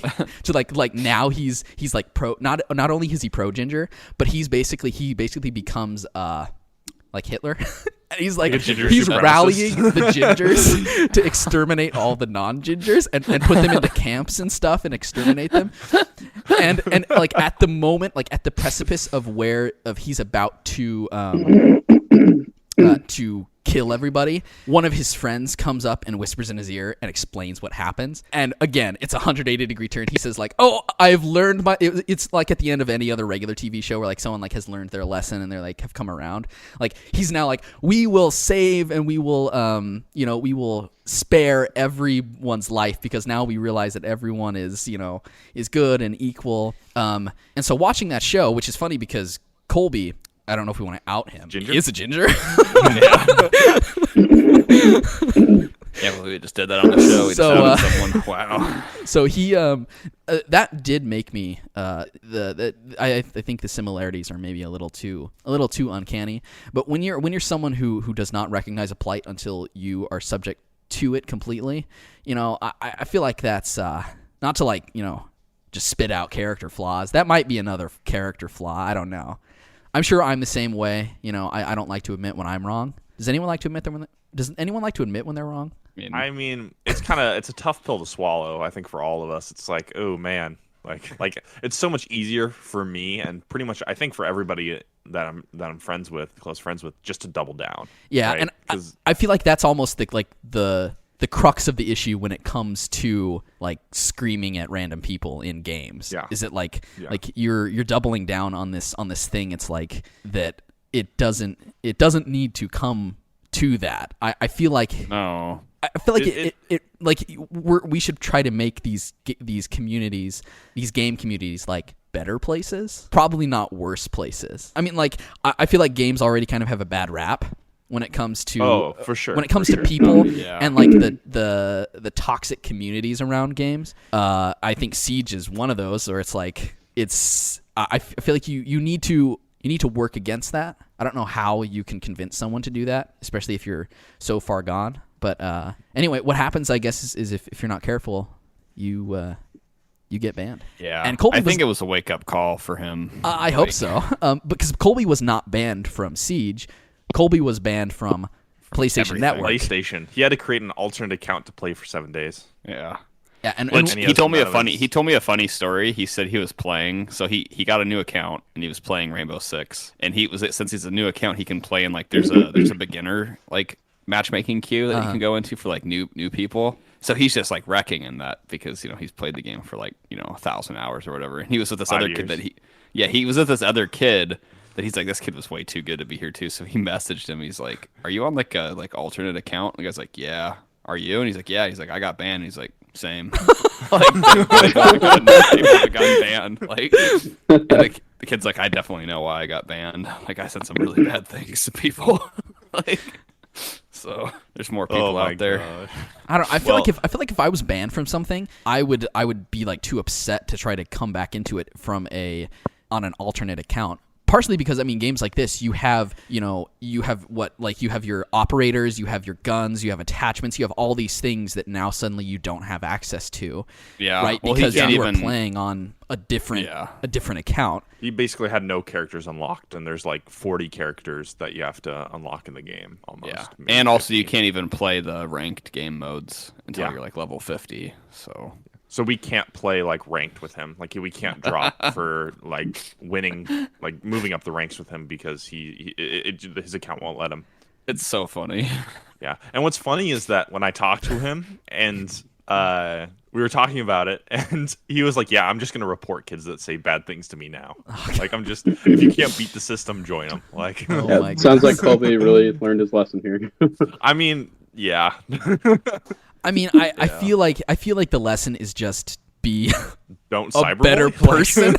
now he's like pro. Not only is he pro ginger, but he basically becomes like Hitler. And he's like ginger he's supremacist. rallying the gingers to exterminate all the non-gingers and put them into camps and stuff and exterminate them. And like at the moment, like at the precipice of he's about to kill everybody, one of his friends comes up and whispers in his ear and explains what happens. And again, it's a 180-degree turn. He says like, "Oh, I've learned my." It's like at the end of any other regular TV show where like someone like has learned their lesson and they're like have come around. Like he's now like, "We will save and we will we will spare everyone's life because now we realize that everyone is good and equal." And so watching that show, which is funny because Colby, I don't know if we want to out him. Ginger? He is a ginger. Yeah, well, we just did that on the show. We So, just outed someone. Wow. So he that did make me I think the similarities are maybe a little too uncanny. But when you're someone who does not recognize a plight until you are subject to it completely, I feel like that's not to like just spit out character flaws. That might be another character flaw. I don't know. I'm sure I'm the same way. I don't like to admit when I'm wrong. Does anyone like to admit does anyone like to admit when they're wrong? I mean, it's a tough pill to swallow. I think for all of us, it's like, oh man, like it's so much easier for me and pretty much I think for everybody that I'm friends with, close friends with, just to double down. Yeah, right? and I feel like that's almost the crux of the issue when it comes to like screaming at random people in games. Yeah. Is it like you're doubling down on this thing? It's like that it doesn't need to come to that. I feel like No. I feel like it like we should try to make these communities, these game communities, like better places, probably not worse places. I mean, like I feel like games already kind of have a bad rap when it comes to for sure. when it comes to people Yeah. and like the toxic communities around games. I think Siege is one of those where it's like I feel like you need to work against that. I don't know how you can convince someone to do that, especially if you're so far gone. But anyway, what happens, I guess, is if you're not careful, you get banned. Yeah, and Colby I think it was a wake-up call for him. I hope so, because Colby was not banned from Siege. Colby was banned from PlayStation everything. Network. PlayStation. He had to create an alternate account to play for 7 days. Yeah. Yeah, and He told me a funny story. He said he was playing, so he got a new account and he was playing Rainbow Six. And since he's a new account, he can play in like there's a beginner like matchmaking queue that you can go into for like new people. So he's just like wrecking in that because he's played the game for like 1,000 hours or whatever. And he was with this 5 other years. kid he was with this other kid that he's like, this kid was way too good to be here too. So he messaged him. He's like, "Are you on like a alternate account?" And the guy's like, "Yeah." "Are you?" And he's like, "Yeah." He's like, "I got banned." And he's like, "Same." Like, I got banned. Like, and the kid's like, "I definitely know why I got banned. Like, I said some really bad things to people." Like, so there's more people out there. Gosh. I feel like if I was banned from something, I would be like too upset to try to come back into it on an alternate account. Partially because games like this, you have you have your operators, you have your guns, you have attachments, you have all these things that now suddenly you don't have access to. Yeah, right. Well, because you are playing on a different account. He basically had no characters unlocked, and there's like 40 characters that you have to unlock in the game almost. Yeah, Maybe and also you 15. can't even play the ranked game modes until Yeah. you're like level 50. So we can't play like ranked with him. Like we can't drop for like winning, like moving up the ranks with him because his account won't let him. It's so funny. Yeah. And what's funny is that when I talked to him and we were talking about it, and he was like, "Yeah, I'm just gonna report kids that say bad things to me now. Like if you can't beat the system, join them." Like, Oh my it sounds like Colby really learned his lesson here. I mean, yeah. I feel like the lesson is just be Don't a cyberbully. better Like- person.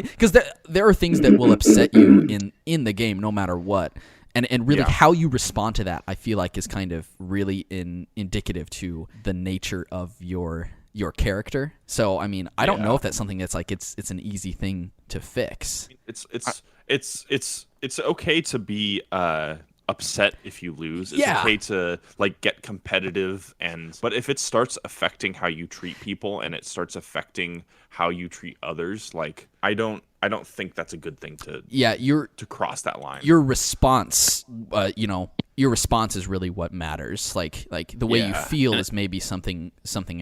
Because there are things that will upset you in the game no matter what. And really, Yeah. how you respond to that, I feel like, is kind of really indicative to the nature of your character. So, I don't know if that's something that's like it's an easy thing to fix. It's okay to be upset if you lose. It's Yeah. okay to like get competitive, but if it starts affecting how you treat people and it starts affecting how you treat others, like I don't think that's a good thing to cross that line. Your response, your response is really what matters. Like the way you feel is maybe something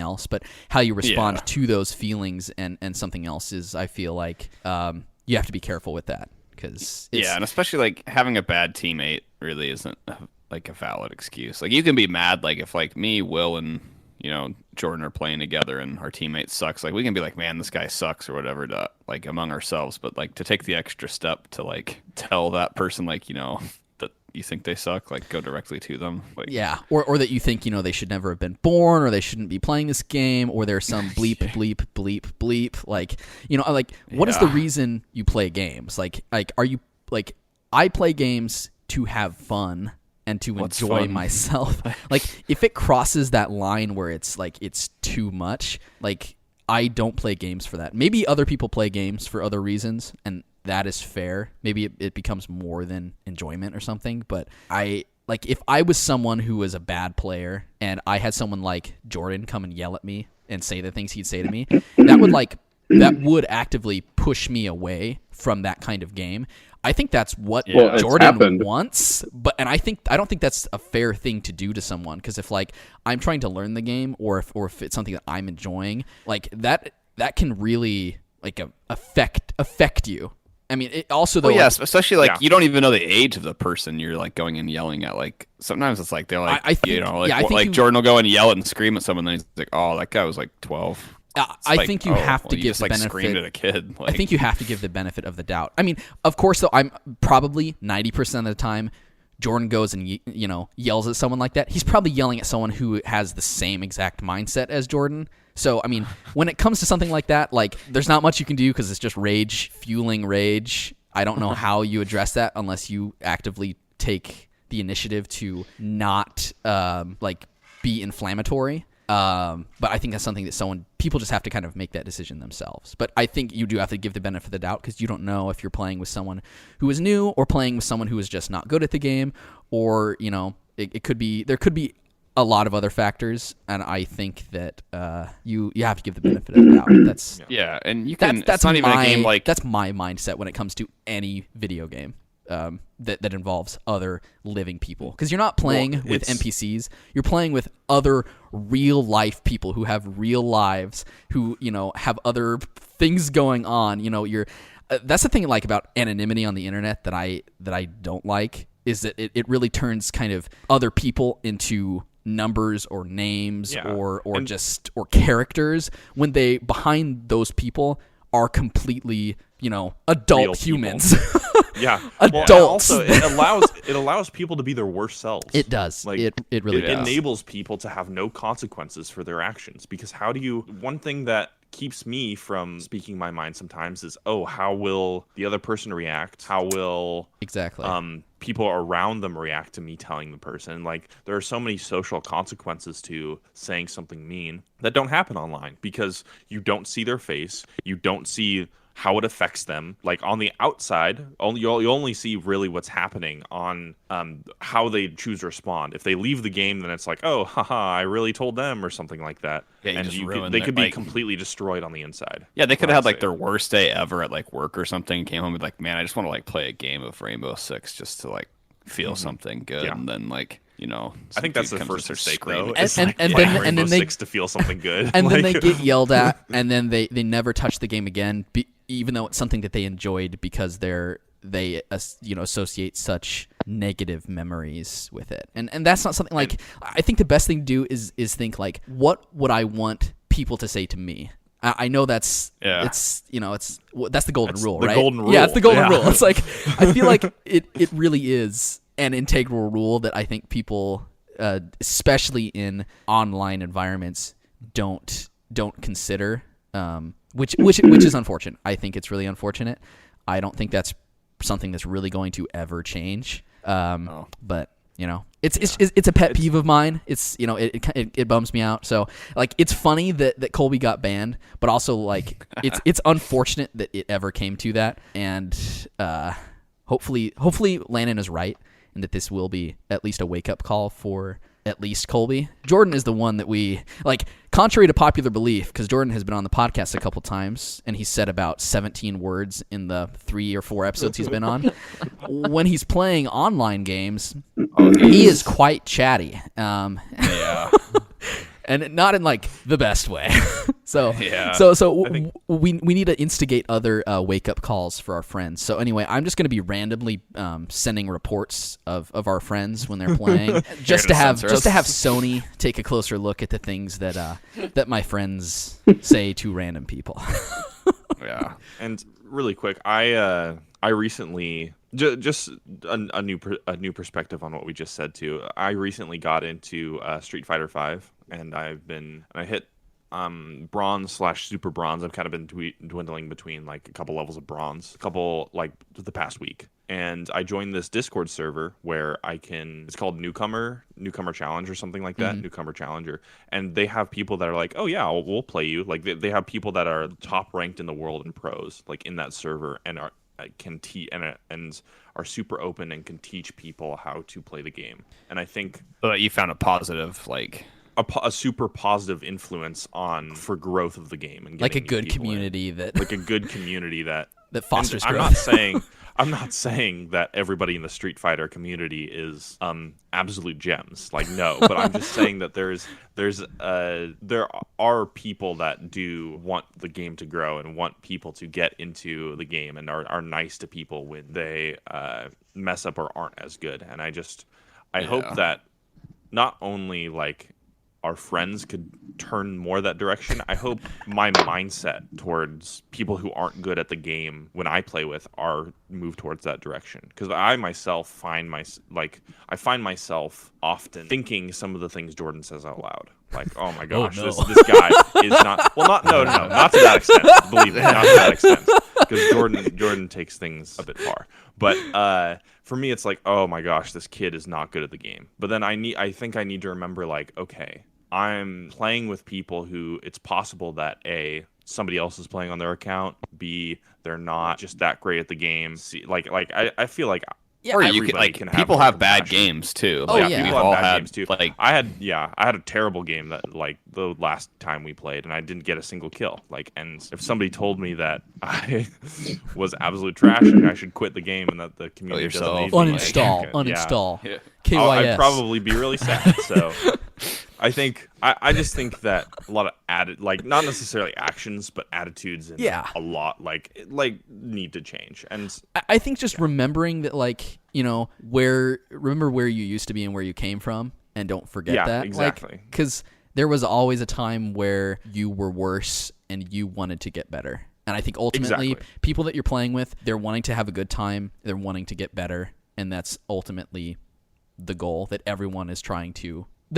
else, but how you respond to those feelings and something else is, I feel like, you have to be careful with that. And especially like having a bad teammate really isn't like a valid excuse. Like you can be mad, like if like me, Will, and Jordan are playing together and our teammate sucks. Like we can be like, "Man, this guy sucks" or whatever, to like among ourselves. But like to take the extra step to like tell that person like that you think they suck, like go directly to them. Like or that you think they should never have been born, or they shouldn't be playing this game, or there's some bleep bleep bleep bleep. Like what is the reason you play games? Like are you like, I play games to have fun and to enjoy myself. Like if it crosses that line where it's like it's too much, like I don't play games for that. Maybe other people play games for other reasons, and that is fair. Maybe it becomes more than enjoyment or something. But if I was someone who was a bad player and I had someone like Jordan come and yell at me and say the things he'd say to me, that would actively push me away from that kind of game. I think that's what Jordan wants, but I don't think that's a fair thing to do to someone, because if like I'm trying to learn the game, or if it's something that I'm enjoying, like that can really like affect you. It also though. Especially like you don't even know the age of the person you're like going and yelling at. Like sometimes it's like they're like I think Jordan will go and yell and scream at someone, and he's like, "Oh, that guy was like 12." I think you have to give the benefit. Screamed at a kid. I think you have to give the benefit of the doubt. Of course, though, I'm probably 90% of the time Jordan goes and yells at someone like that, he's probably yelling at someone who has the same exact mindset as Jordan. So when it comes to something like that, like there's not much you can do because it's just rage fueling rage. I don't know how you address that unless you actively take the initiative to not like be inflammatory. But I think that's something that people just have to kind of make that decision themselves. But I think you do have to give the benefit of the doubt, because you don't know if you're playing with someone who is new or playing with someone who is just not good at the game, or, you know, there could be a lot of other factors, and I think that you have to give the benefit of the doubt. That's and you can. That's it's not even my, a game like that's my mindset when it comes to any video game that involves other living people, because you're not playing with NPCs. You're playing with other real life people who have real lives, who, you know, have other things going on. You know, that's the thing like about anonymity on the internet that I don't like, is that it really turns kind of other people into numbers or names or characters, when they behind those people are completely, you know, adult humans. Adults. Also, it allows people to be their worst selves. It does. Like, it really does. It enables people to have no consequences for their actions, because one thing that keeps me from speaking my mind sometimes is, how will the other person react? How will people around them react to me telling the person? Like, there are so many social consequences to saying something mean that don't happen online, because you don't see their face, you don't see how it affects them. Like, on the outside, you only see really what's happening on how they choose to respond. If they leave the game, then it's like, oh, haha, I really told them, or something like that. Yeah, they could be completely destroyed on the inside. Yeah, they could have had like their worst day ever at like work or something, came home and like, man, I just want to like play a game of Rainbow Six just to like feel something good, and then like, you know, I think that's the first mistake, though. And then they to feel something good, and then they get yelled at, and then they never touch the game again, even though it's something that they enjoyed, because they associate such negative memories with it, and that's not something like. I think the best thing to do is think like, what would I want people to say to me? I know that's that's the golden rule, right? Golden rule. Yeah, it's the golden rule. It's like, I feel like it really is an integral rule that I think people, especially in online environments, don't consider, which is unfortunate. I think it's really unfortunate. I don't think that's something that's really going to ever change. But you know, it's a pet peeve of mine. It's, you know, it bums me out. So like, it's funny that Colby got banned, but also like it's unfortunate that it ever came to that. And hopefully Landon is right, and that this will be at least a wake-up call for at least Colby. Jordan is the one that we, like, contrary to popular belief, because Jordan has been on the podcast a couple times, and he said about 17 words in the 3 or 4 episodes he's been on. When he's playing online games, he is quite chatty. And not in like the best way. So we need to instigate other wake up calls for our friends. So anyway, I'm just going to be randomly sending reports of our friends when they're playing, just to have Sony take a closer look at the things that my friends say to random people. Yeah. And really quick, I recently, just a new perspective on what we just said too. I recently got into Street Fighter V, and I hit bronze/super bronze. I've kind of been dwindling between like a couple levels of bronze, like the past week. And I joined this Discord server where it's called Newcomer Challenge or something like that, Newcomer Challenger. And they have people that are like, oh yeah, we'll play you. Like they have people that are top ranked in the world in pros, like in that server, and can teach and are super open and can teach people how to play the game. And I think you found a positive, like a super positive influence for growth of the game, and like a good community that and fosters growth. I'm not saying that everybody in the Street Fighter community is absolute gems. Like, no, but I'm just saying that there are people that do want the game to grow and want people to get into the game, and are nice to people when they mess up or aren't as good. And I hope that not only like our friends could turn more that direction. I hope my mindset towards people who aren't good at the game when I play with are move towards that direction. Because I myself find myself often thinking some of the things Jordan says out loud. Like, oh my gosh, this guy is not. Well, not to that extent. Believe me, not to that extent. because Jordan takes things a bit far. But for me, it's like, oh my gosh, this kid is not good at the game. But then I think I need to remember, like, okay, I'm playing with people who it's possible that A, somebody else is playing on their account, B, they're not just that great at the game. C, I feel like or you can, like, people have bad games too. Oh, Like, yeah. People we've all have bad had, games too. like, I had a terrible game that, like, the last time we played, and I didn't get a single kill. Like, and if somebody told me that I was absolute trash and I should quit the game and that the community doesn't need me, uninstall. Yeah. KYS. I'd probably be really sad. So I just think that a lot of like, not necessarily actions, but attitudes and a lot like need to change. And I think just remembering that, like, you know, remember where you used to be and where you came from, and don't forget that. Exactly. Because there was always a time where you were worse and you wanted to get better. And I think ultimately people that you're playing with, they're wanting to have a good time, they're wanting to get better, and that's ultimately the goal that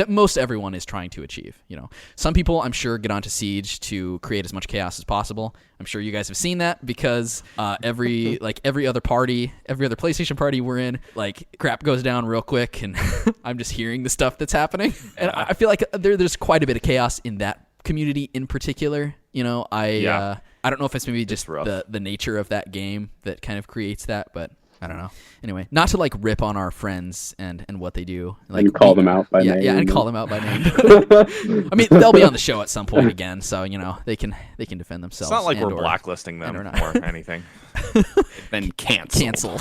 most everyone is trying to achieve. You know, some people, I'm sure, get onto Siege to create as much chaos as possible. I'm sure you guys have seen that, because every other PlayStation party we're in, like, crap goes down real quick, and I'm just hearing the stuff that's happening. And I feel like there's quite a bit of chaos in that community in particular. You know, I don't know if it's maybe just the nature of that game that kind of creates that, but I don't know. Anyway, not to, like, rip on our friends and what they do. Like, and call them out by name. Yeah, and call them out by name. I mean, they'll be on the show at some point again, so, you know, they can defend themselves. It's not like we're blacklisting them or anything. They've been canceled.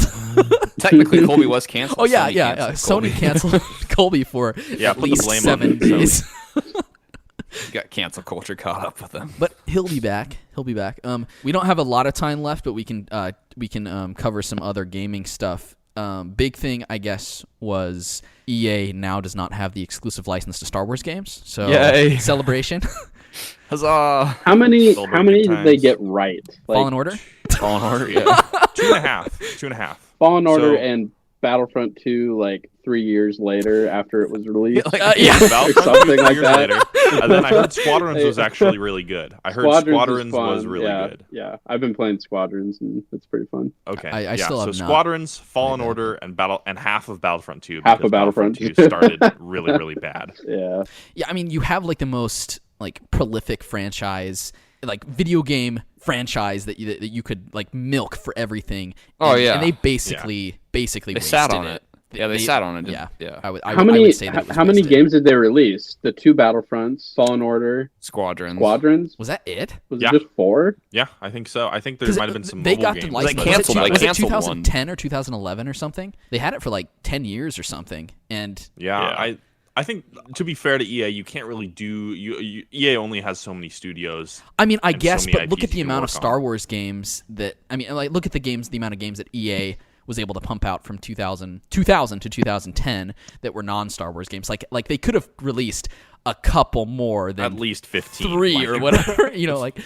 Technically, Colby was canceled. Oh yeah, Sony canceled Colby for at least 7 days. Got cancel culture caught up with him. But he'll be back. We don't have a lot of time left, but we can cover some other gaming stuff. Big thing, I guess, was EA now does not have the exclusive license to Star Wars games. So Yay. Celebration. Huzzah! How many did they get right? Like, Fallen Order. Fallen Order. Yeah. 2.5. Fallen Order and Battlefront 2, like 3 years later after it was released. Battlefront something 2 like years that. Later. And then I heard Squadrons was actually really good. I heard Squadrons was really good. Yeah, I've been playing Squadrons and it's pretty fun. Okay. I still have not. Squadrons, Fallen Order, and half of Battlefront 2. Half of Battlefront 2 started really, really bad. Yeah. Yeah, I mean, you have, like, the most, like, prolific franchise, like, video game franchise that you could, like, milk for everything. And they basically sat on it. Yeah, they sat on it. Yeah. Yeah. How many games did they release? The 2 Battlefronts, Fallen Order, Squadrons. Was that it? Was it just 4? Yeah, I think so. I think there might have been some they mobile got games. the license. They canceled Was it one. 2010 or 2011 or something? They had it for like 10 years or something. And I think, to be fair to EA, you can't really do... EA only has so many studios. I mean, I guess, so many but look IPs at the you can amount of work Star on. Wars games that... I mean, like, look at the amount of games that EA was able to pump out from 2000 to 2010 that were non-Star Wars games. Like they could have released a couple more than at least 15, 3 or whatever, you know, like,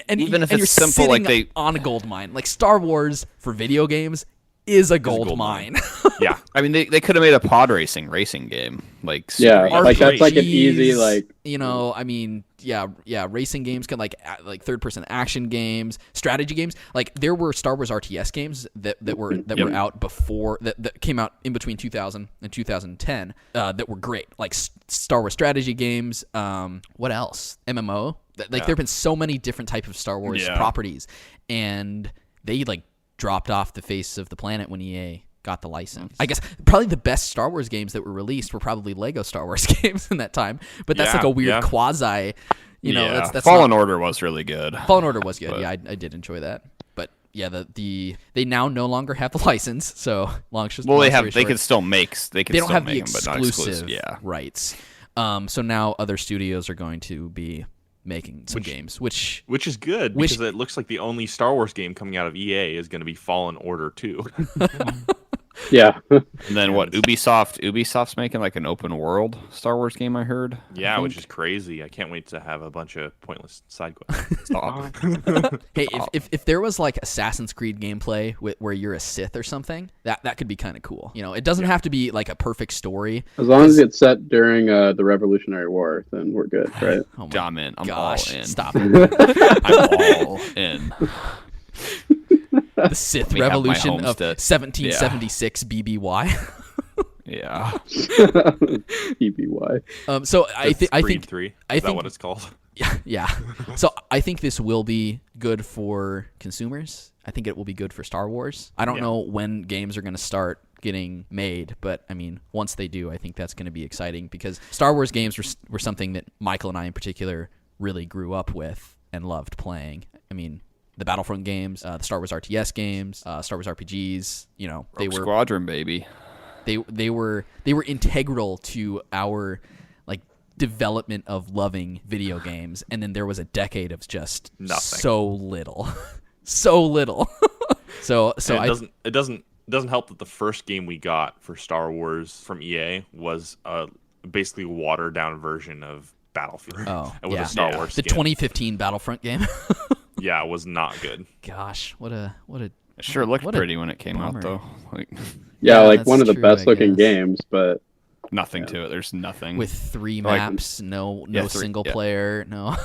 and even if and it's you're simple, like sitting on a gold mine. Like, Star Wars for video games is a gold mine. Yeah, I mean, they could have made a pod racing game, like, yeah, super like easy. that's like an easy, like, you know, I mean, yeah, racing games can, like third-person action games, strategy games. Like, there were Star Wars RTS games that were out before that came out in between 2000 and 2010 that were great, like Star Wars strategy games. What else? MMO. Like, there've been so many different types of Star Wars properties, and they, like, dropped off the face of the planet when EA got the license. I guess probably the best Star Wars games that were released were probably Lego Star Wars games in that time. But that's like a weird quasi, you know. That's Fallen Order was really good. Fallen Order was good. But, yeah, I did enjoy that. But yeah, they now no longer have the license. So they could still make. They don't have the them, but not exclusive rights. So now other studios are going to be making some games, which is good because it looks like the only Star Wars game coming out of EA is going to be Fallen Order 2. Yeah. And then what? Ubisoft's making like an open world Star Wars game, I heard. Yeah, which is crazy. I can't wait to have a bunch of pointless side quests. Hey, if there was like Assassin's Creed gameplay where you're a Sith or something, that could be kind of cool. You know, it doesn't have to be like a perfect story. As long as it's set during the Revolutionary War, then we're good, right? Oh my I'm all in. Stop it. I'm all in. The Sith Let me have my Revolution of homestead. 1776 BBY. Yeah. PBY. So I think Creed 3. I Is that think- what it's called? Yeah. So I think this will be good for consumers. I think it will be good for Star Wars. I don't know when games are going to start getting made, but I mean, once they do, I think that's going to be exciting because Star Wars games were something that Michael and I in particular really grew up with and loved playing. I mean, the Battlefront games, the Star Wars RTS games, Star Wars RPGs, you know, they Rogue were Squadron, baby. they were integral to our like development of loving video games, and then there was a decade of just Nothing. so little. So little. so And it doesn't help that the first game we got for Star Wars from EA was a basically watered down version of Battlefield. And with a Star Wars the skin. 2015 Battlefront game. Yeah, it was not good. Gosh, what a It sure looked what a pretty when it came bummer. out, though. Like Yeah, like that's one of the true, I best looking guess. games, but nothing to it. There's nothing. with 3 Like- maps, no Yeah, 3 single player, no.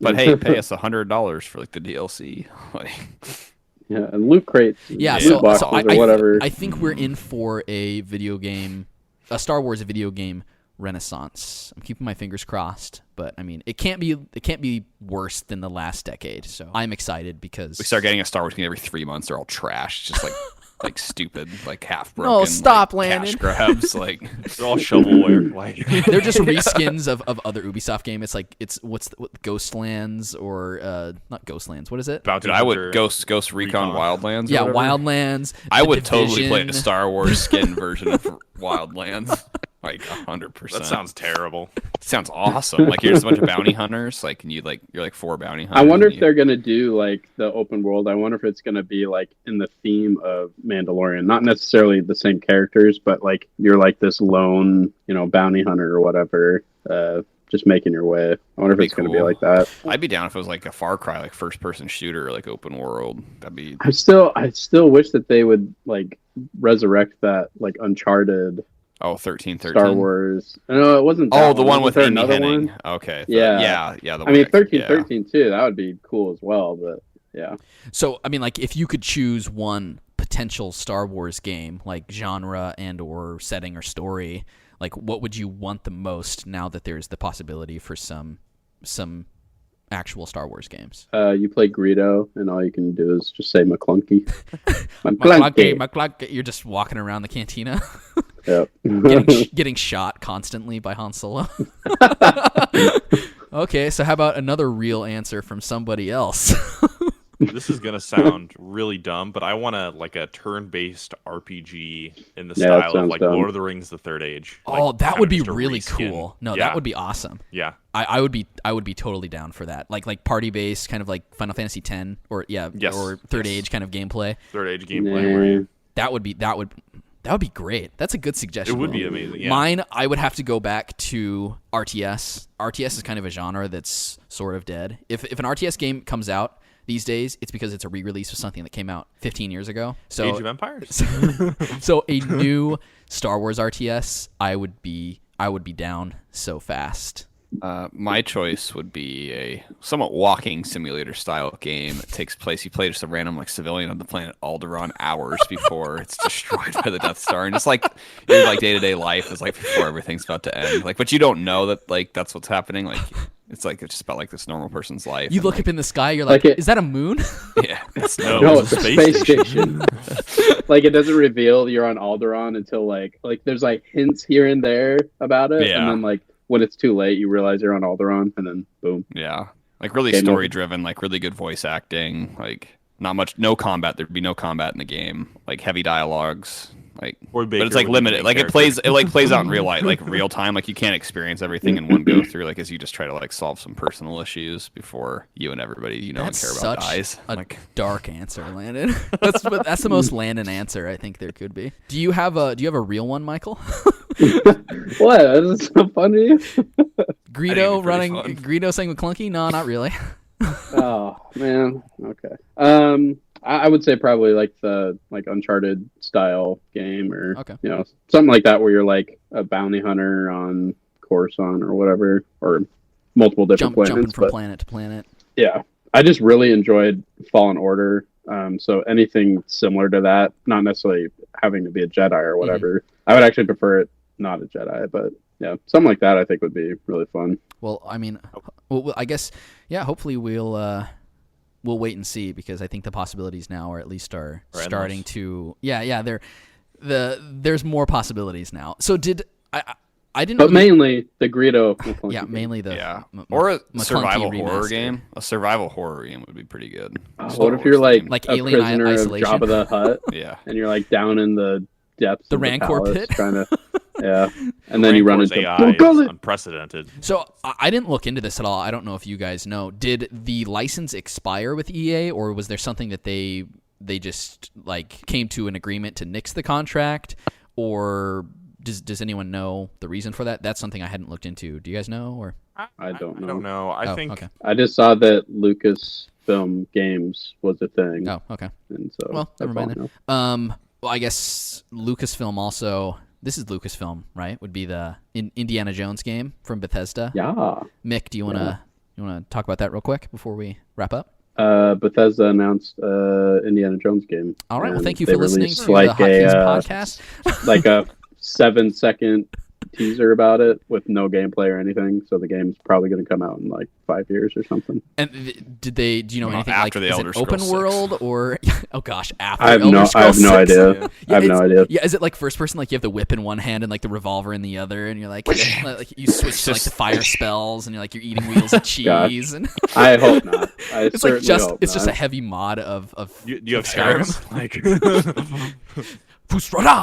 But hey, pay us $100 for like the DLC. Like, yeah, and loot crates, Yeah, loot so boxes I or whatever. I think we're in for a Star Wars video game renaissance. I'm keeping my fingers crossed, but I mean, it can't be worse than the last decade. So I'm excited because we start getting a Star Wars game every 3 months. They're all trash, just like stupid, like half broken. No, stop, like, Landon. Cash grabs, like They're all shovelware. Like they're just reskins of other Ubisoft game. It's like what Ghostlands or not Ghostlands. What is it? Bounty dude, I Hunter, would Ghost Recon Wildlands. or Yeah, whatever. Wildlands. I The would totally play Division. the Star Wars skin version of Wildlands. Like 100%. That sounds terrible. sounds awesome. Like you're just a bunch of bounty hunters. Like and you're like 4 bounty hunters. I wonder and if they're gonna do like the open world. I wonder if it's gonna be like in the theme of Mandalorian, not necessarily the same characters, but like you're like this lone, bounty hunter or whatever, just making your way. I wonder if That'd be it's gonna be cool. like that. I'd be down if it was like a Far Cry, like first person shooter, like open world. That'd be I still wish that they would like resurrect that like Uncharted 1313. Star Wars. No, it wasn't. Oh, that the one with Was there Amy another Hennig. one? Okay. Yeah. Yeah. The I mean, one- 1313 too. That would be cool as well. But yeah, So I mean, like if you could choose one potential Star Wars game, like genre and or setting or story, like what would you want the most now that there's the possibility for some actual Star Wars games? you play Greedo, and all you can do is just say McClunky. You're just walking around the cantina, Yep. getting shot constantly by Han Solo. Okay, so how about another real answer from somebody else? This is gonna sound really dumb, but I want a turn-based RPG in the Yeah, that style of sounds like dumb. Lord of the Rings: The Third Age. Oh, Like, that kinda would be just a really reskin. cool. No, Yeah. that would be awesome. Yeah, I would be totally down for that. Like party based, kind of like Final Fantasy X or Yes. or Third Yes. Age kind of gameplay. Third Age gameplay. Where you, That would be great. That's a good suggestion. it would be amazing. Yeah. Mine, I would have to go back to RTS. RTS is kind of a genre that's sort of dead. If an RTS game comes out these days, it's because it's a re-release of something that came out 15 years ago. So Age of Empires. so a new Star Wars RTS, I would be down so fast. My choice would be a somewhat walking simulator style game. It takes place. You play just a random civilian on the planet Alderaan hours before it's destroyed by the Death Star, and it's like your day-to-day life is like before everything's about to end. But you don't know that that's what's happening. It's just about this normal person's life. You and, look up in the sky, you're like, Like is that a moon? yeah, it's No, it's a space station. Like it doesn't reveal you're on Alderaan until like there's hints here and there about it, Yeah. and then when it's too late, you realize you're on Alderaan, and then boom. Yeah, really Game over. story driven, really good voice acting, not much, no combat. There'd be no combat in the game, heavy dialogues, Roy but Baker it's would be limited. the main It plays out in real life, real time. You can't experience everything in one go through, as you just try to solve some personal issues before you and everybody you know That's and care about such dies. a dark answer, Landon. That's the most Landon answer I think there could be. Do you have a real one, Michael? What? This is so funny. Greedo pretty running, fun. Greedo saying McClunky? No, not really. Oh man. Okay. I would say probably the Uncharted style game, or Okay. something like that, where you're a bounty hunter on Coruscant or whatever, or multiple different Jumping planets. from But planet to planet. yeah, I just really enjoyed Fallen Order. So anything similar to that, not necessarily having to be a Jedi or whatever. I would actually prefer it not a Jedi, but yeah, something like that I think would be really fun. Well, I mean, I guess, yeah. Hopefully, we'll wait and see, because I think the possibilities now, or at least are starting to. Yeah. There's more possibilities now. So I didn't. But mainly the Greedo. Yeah, mainly the. Yeah, or a McClunky survival horror remaster. game. A survival horror game would be pretty good. What if you're like a Alien prisoner of Isolation? Jabba the Hutt, Yeah, and you're like down in the depths The of Rancor palace pit? trying to, yeah, and then you run Rancor's into AI Gullet! is unprecedented. So I didn't look into this at all. I don't know if you guys know. Did the license expire with EA, or was there something that they just like came to an agreement to nix the contract, or does anyone know the reason for that? That's something I hadn't looked into. Do you guys know? Or I don't know. I don't know. I think okay. I just saw that Lucasfilm Games was a thing. Oh, okay. And so Well, never that's mind all then. I know. Well, I guess Lucasfilm also. This is Lucasfilm, right? Would be the Indiana Jones game from Bethesda. Yeah. Mick, do you wanna talk about that real quick before we wrap up? Bethesda announced Indiana Jones game. All right. Well, and thank you they for listening released to the Hotkeys podcast. like a 7-second teaser about it with no gameplay or anything. So the game's probably going to come out in like 5 years or something. And do you know Well, anything after like the is Elder it open Scrolls 6. world or oh gosh, after I have Elder no Scrolls 6? idea. Yeah, I have no idea. Yeah, is it like first person, like you have the whip in one hand and like the revolver in the other, and you're like you switch to like the fire spells, and you're like you're eating wheels of cheese, and I hope not. it's like just a heavy mod of you have Skyrim. Skyrim. Like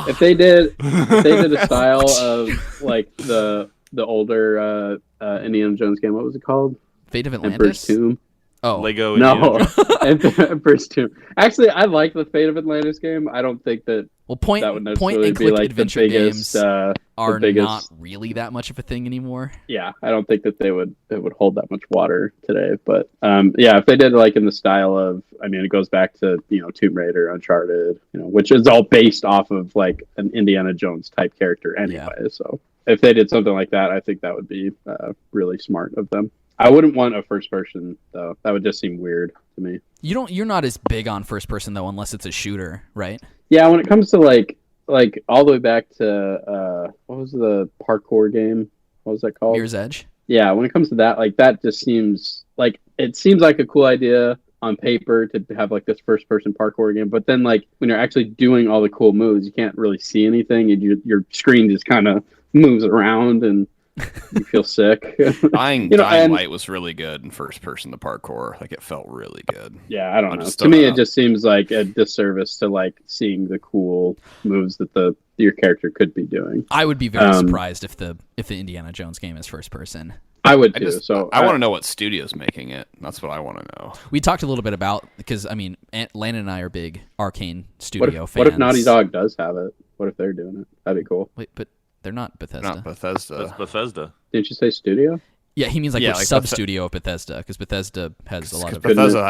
If they did a style of like the older Indiana Jones game, what was it called? Fate of Emperor's Atlantis. Tomb. Oh, Lego. No, Indiana Jones. Emperor's Tomb. Actually, I like the Fate of Atlantis game. I don't think that well, that would point necessarily and be click like adventure the biggest. games are biggest- not really that much of a thing anymore. Yeah, I don't think that it would hold that much water today. But yeah, if they did like in the style of, I mean, it goes back to Tomb Raider, Uncharted, which is all based off of like an Indiana Jones type character anyway. Yeah. So if they did something like that, I think that would be really smart of them. I wouldn't want a first person though. That would just seem weird to me. You're not as big on first person though, unless it's a shooter, right? Yeah, when it comes to like all the way back to what was the parkour game? What was that called? Mirror's Edge. Yeah, when it comes to that, like that just seems like a cool idea on paper to have like this first person parkour game, but then like when you're actually doing all the cool moves, you can't really see anything, and your screen just kind of moves around and you feel sick. Dying Light was really good in first person to parkour. Like it felt really good. Yeah, I don't know. Just To me, it just seems like a disservice to like seeing the cool moves that your character could be doing. I would be very surprised if the Indiana Jones game is first person. I would too. I want to know what studio's making it. That's what I want to know. We talked a little bit about, because I mean, Landon and I are big Arcane studio fans. What if Naughty Dog does have it? What if they're doing it? That'd be cool. Wait, but they're not Bethesda. Not Bethesda. That's Bethesda. Didn't you say studio? Yeah, he means like Yeah, which like sub studio of Bethesda, because Bethesda has a lot of. Bethesda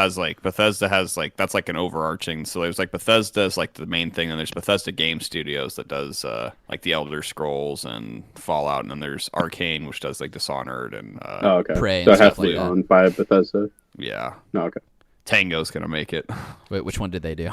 has like that's like an overarching. So there's like Bethesda is like the main thing, and there's Bethesda Game Studios that does like the Elder Scrolls and Fallout, and then there's Arcane, which does like Dishonored and Oh, okay. Prey So and it has stuff to be like that. owned by Bethesda. yeah. No, okay. Tango's gonna make it. Wait, which one did they do?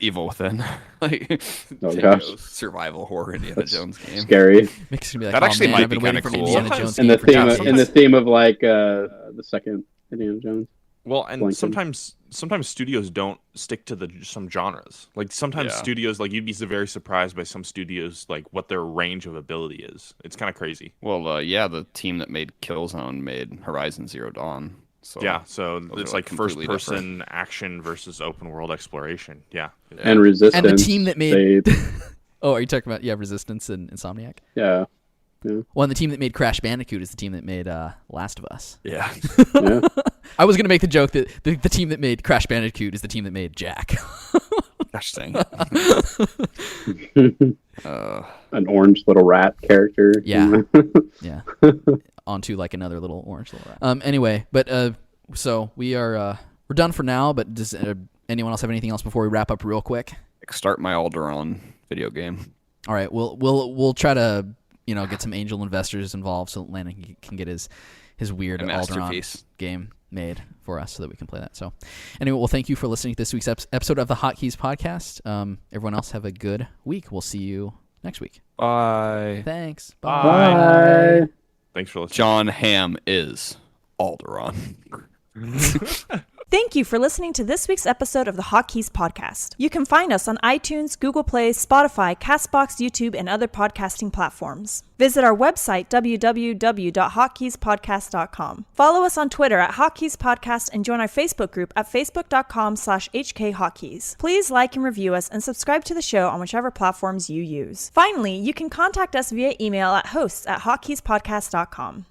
Evil Within, like Oh, Tango's gosh. survival horror Indiana That's Jones game. Scary. Makes me be like, That oh, actually man, might I've been be waiting kinda for an cool. Indiana Jones In game the for theme, decades. in the theme of like the second Indiana Jones. Well, and Blinking. sometimes studios don't stick to some genres. Like sometimes Yeah. studios, like you'd be very surprised by some studios, like what their range of ability is. It's kind of crazy. Well, yeah, the team that made Killzone made Horizon Zero Dawn. So Yeah, so those it's are, like first completely person action versus open world exploration. Yeah. And Resistance. And the team that made. they- Oh, are you talking about Resistance and Insomniac? yeah. Well, and the team that made Crash Bandicoot is the team that made Last of Us. Yeah. Yeah. I was gonna make the joke that the team that made Crash Bandicoot is the team that made Jack. Gosh dang. An orange little rat character. Yeah. Yeah. Onto like another little orange little rat. Anyway, but so we're done for now. But does anyone else have anything else before we wrap up real quick? Start my Alderaan video game. All right, we'll try to get some angel investors involved so Landon can get his weird A Alderaan masterpiece. game. made for us so that we can play that. So anyway, well, thank you for listening to this week's episode of the Hotkeys podcast. Everyone else have a good week. We'll see you next week. Bye. Thanks. Bye. Thanks for listening. John Hamm is Alderaan. Thank you for listening to this week's episode of the Hotkeys podcast. You can find us on iTunes, Google Play, Spotify, Castbox, YouTube, and other podcasting platforms. Visit our website, www.hotkeyspodcast.com. Follow us on Twitter at Hotkeys Podcast and join our Facebook group at facebook.com/HKHotkeys. Please like and review us and subscribe to the show on whichever platforms you use. Finally, you can contact us via email at hosts@hotkeyspodcast.com.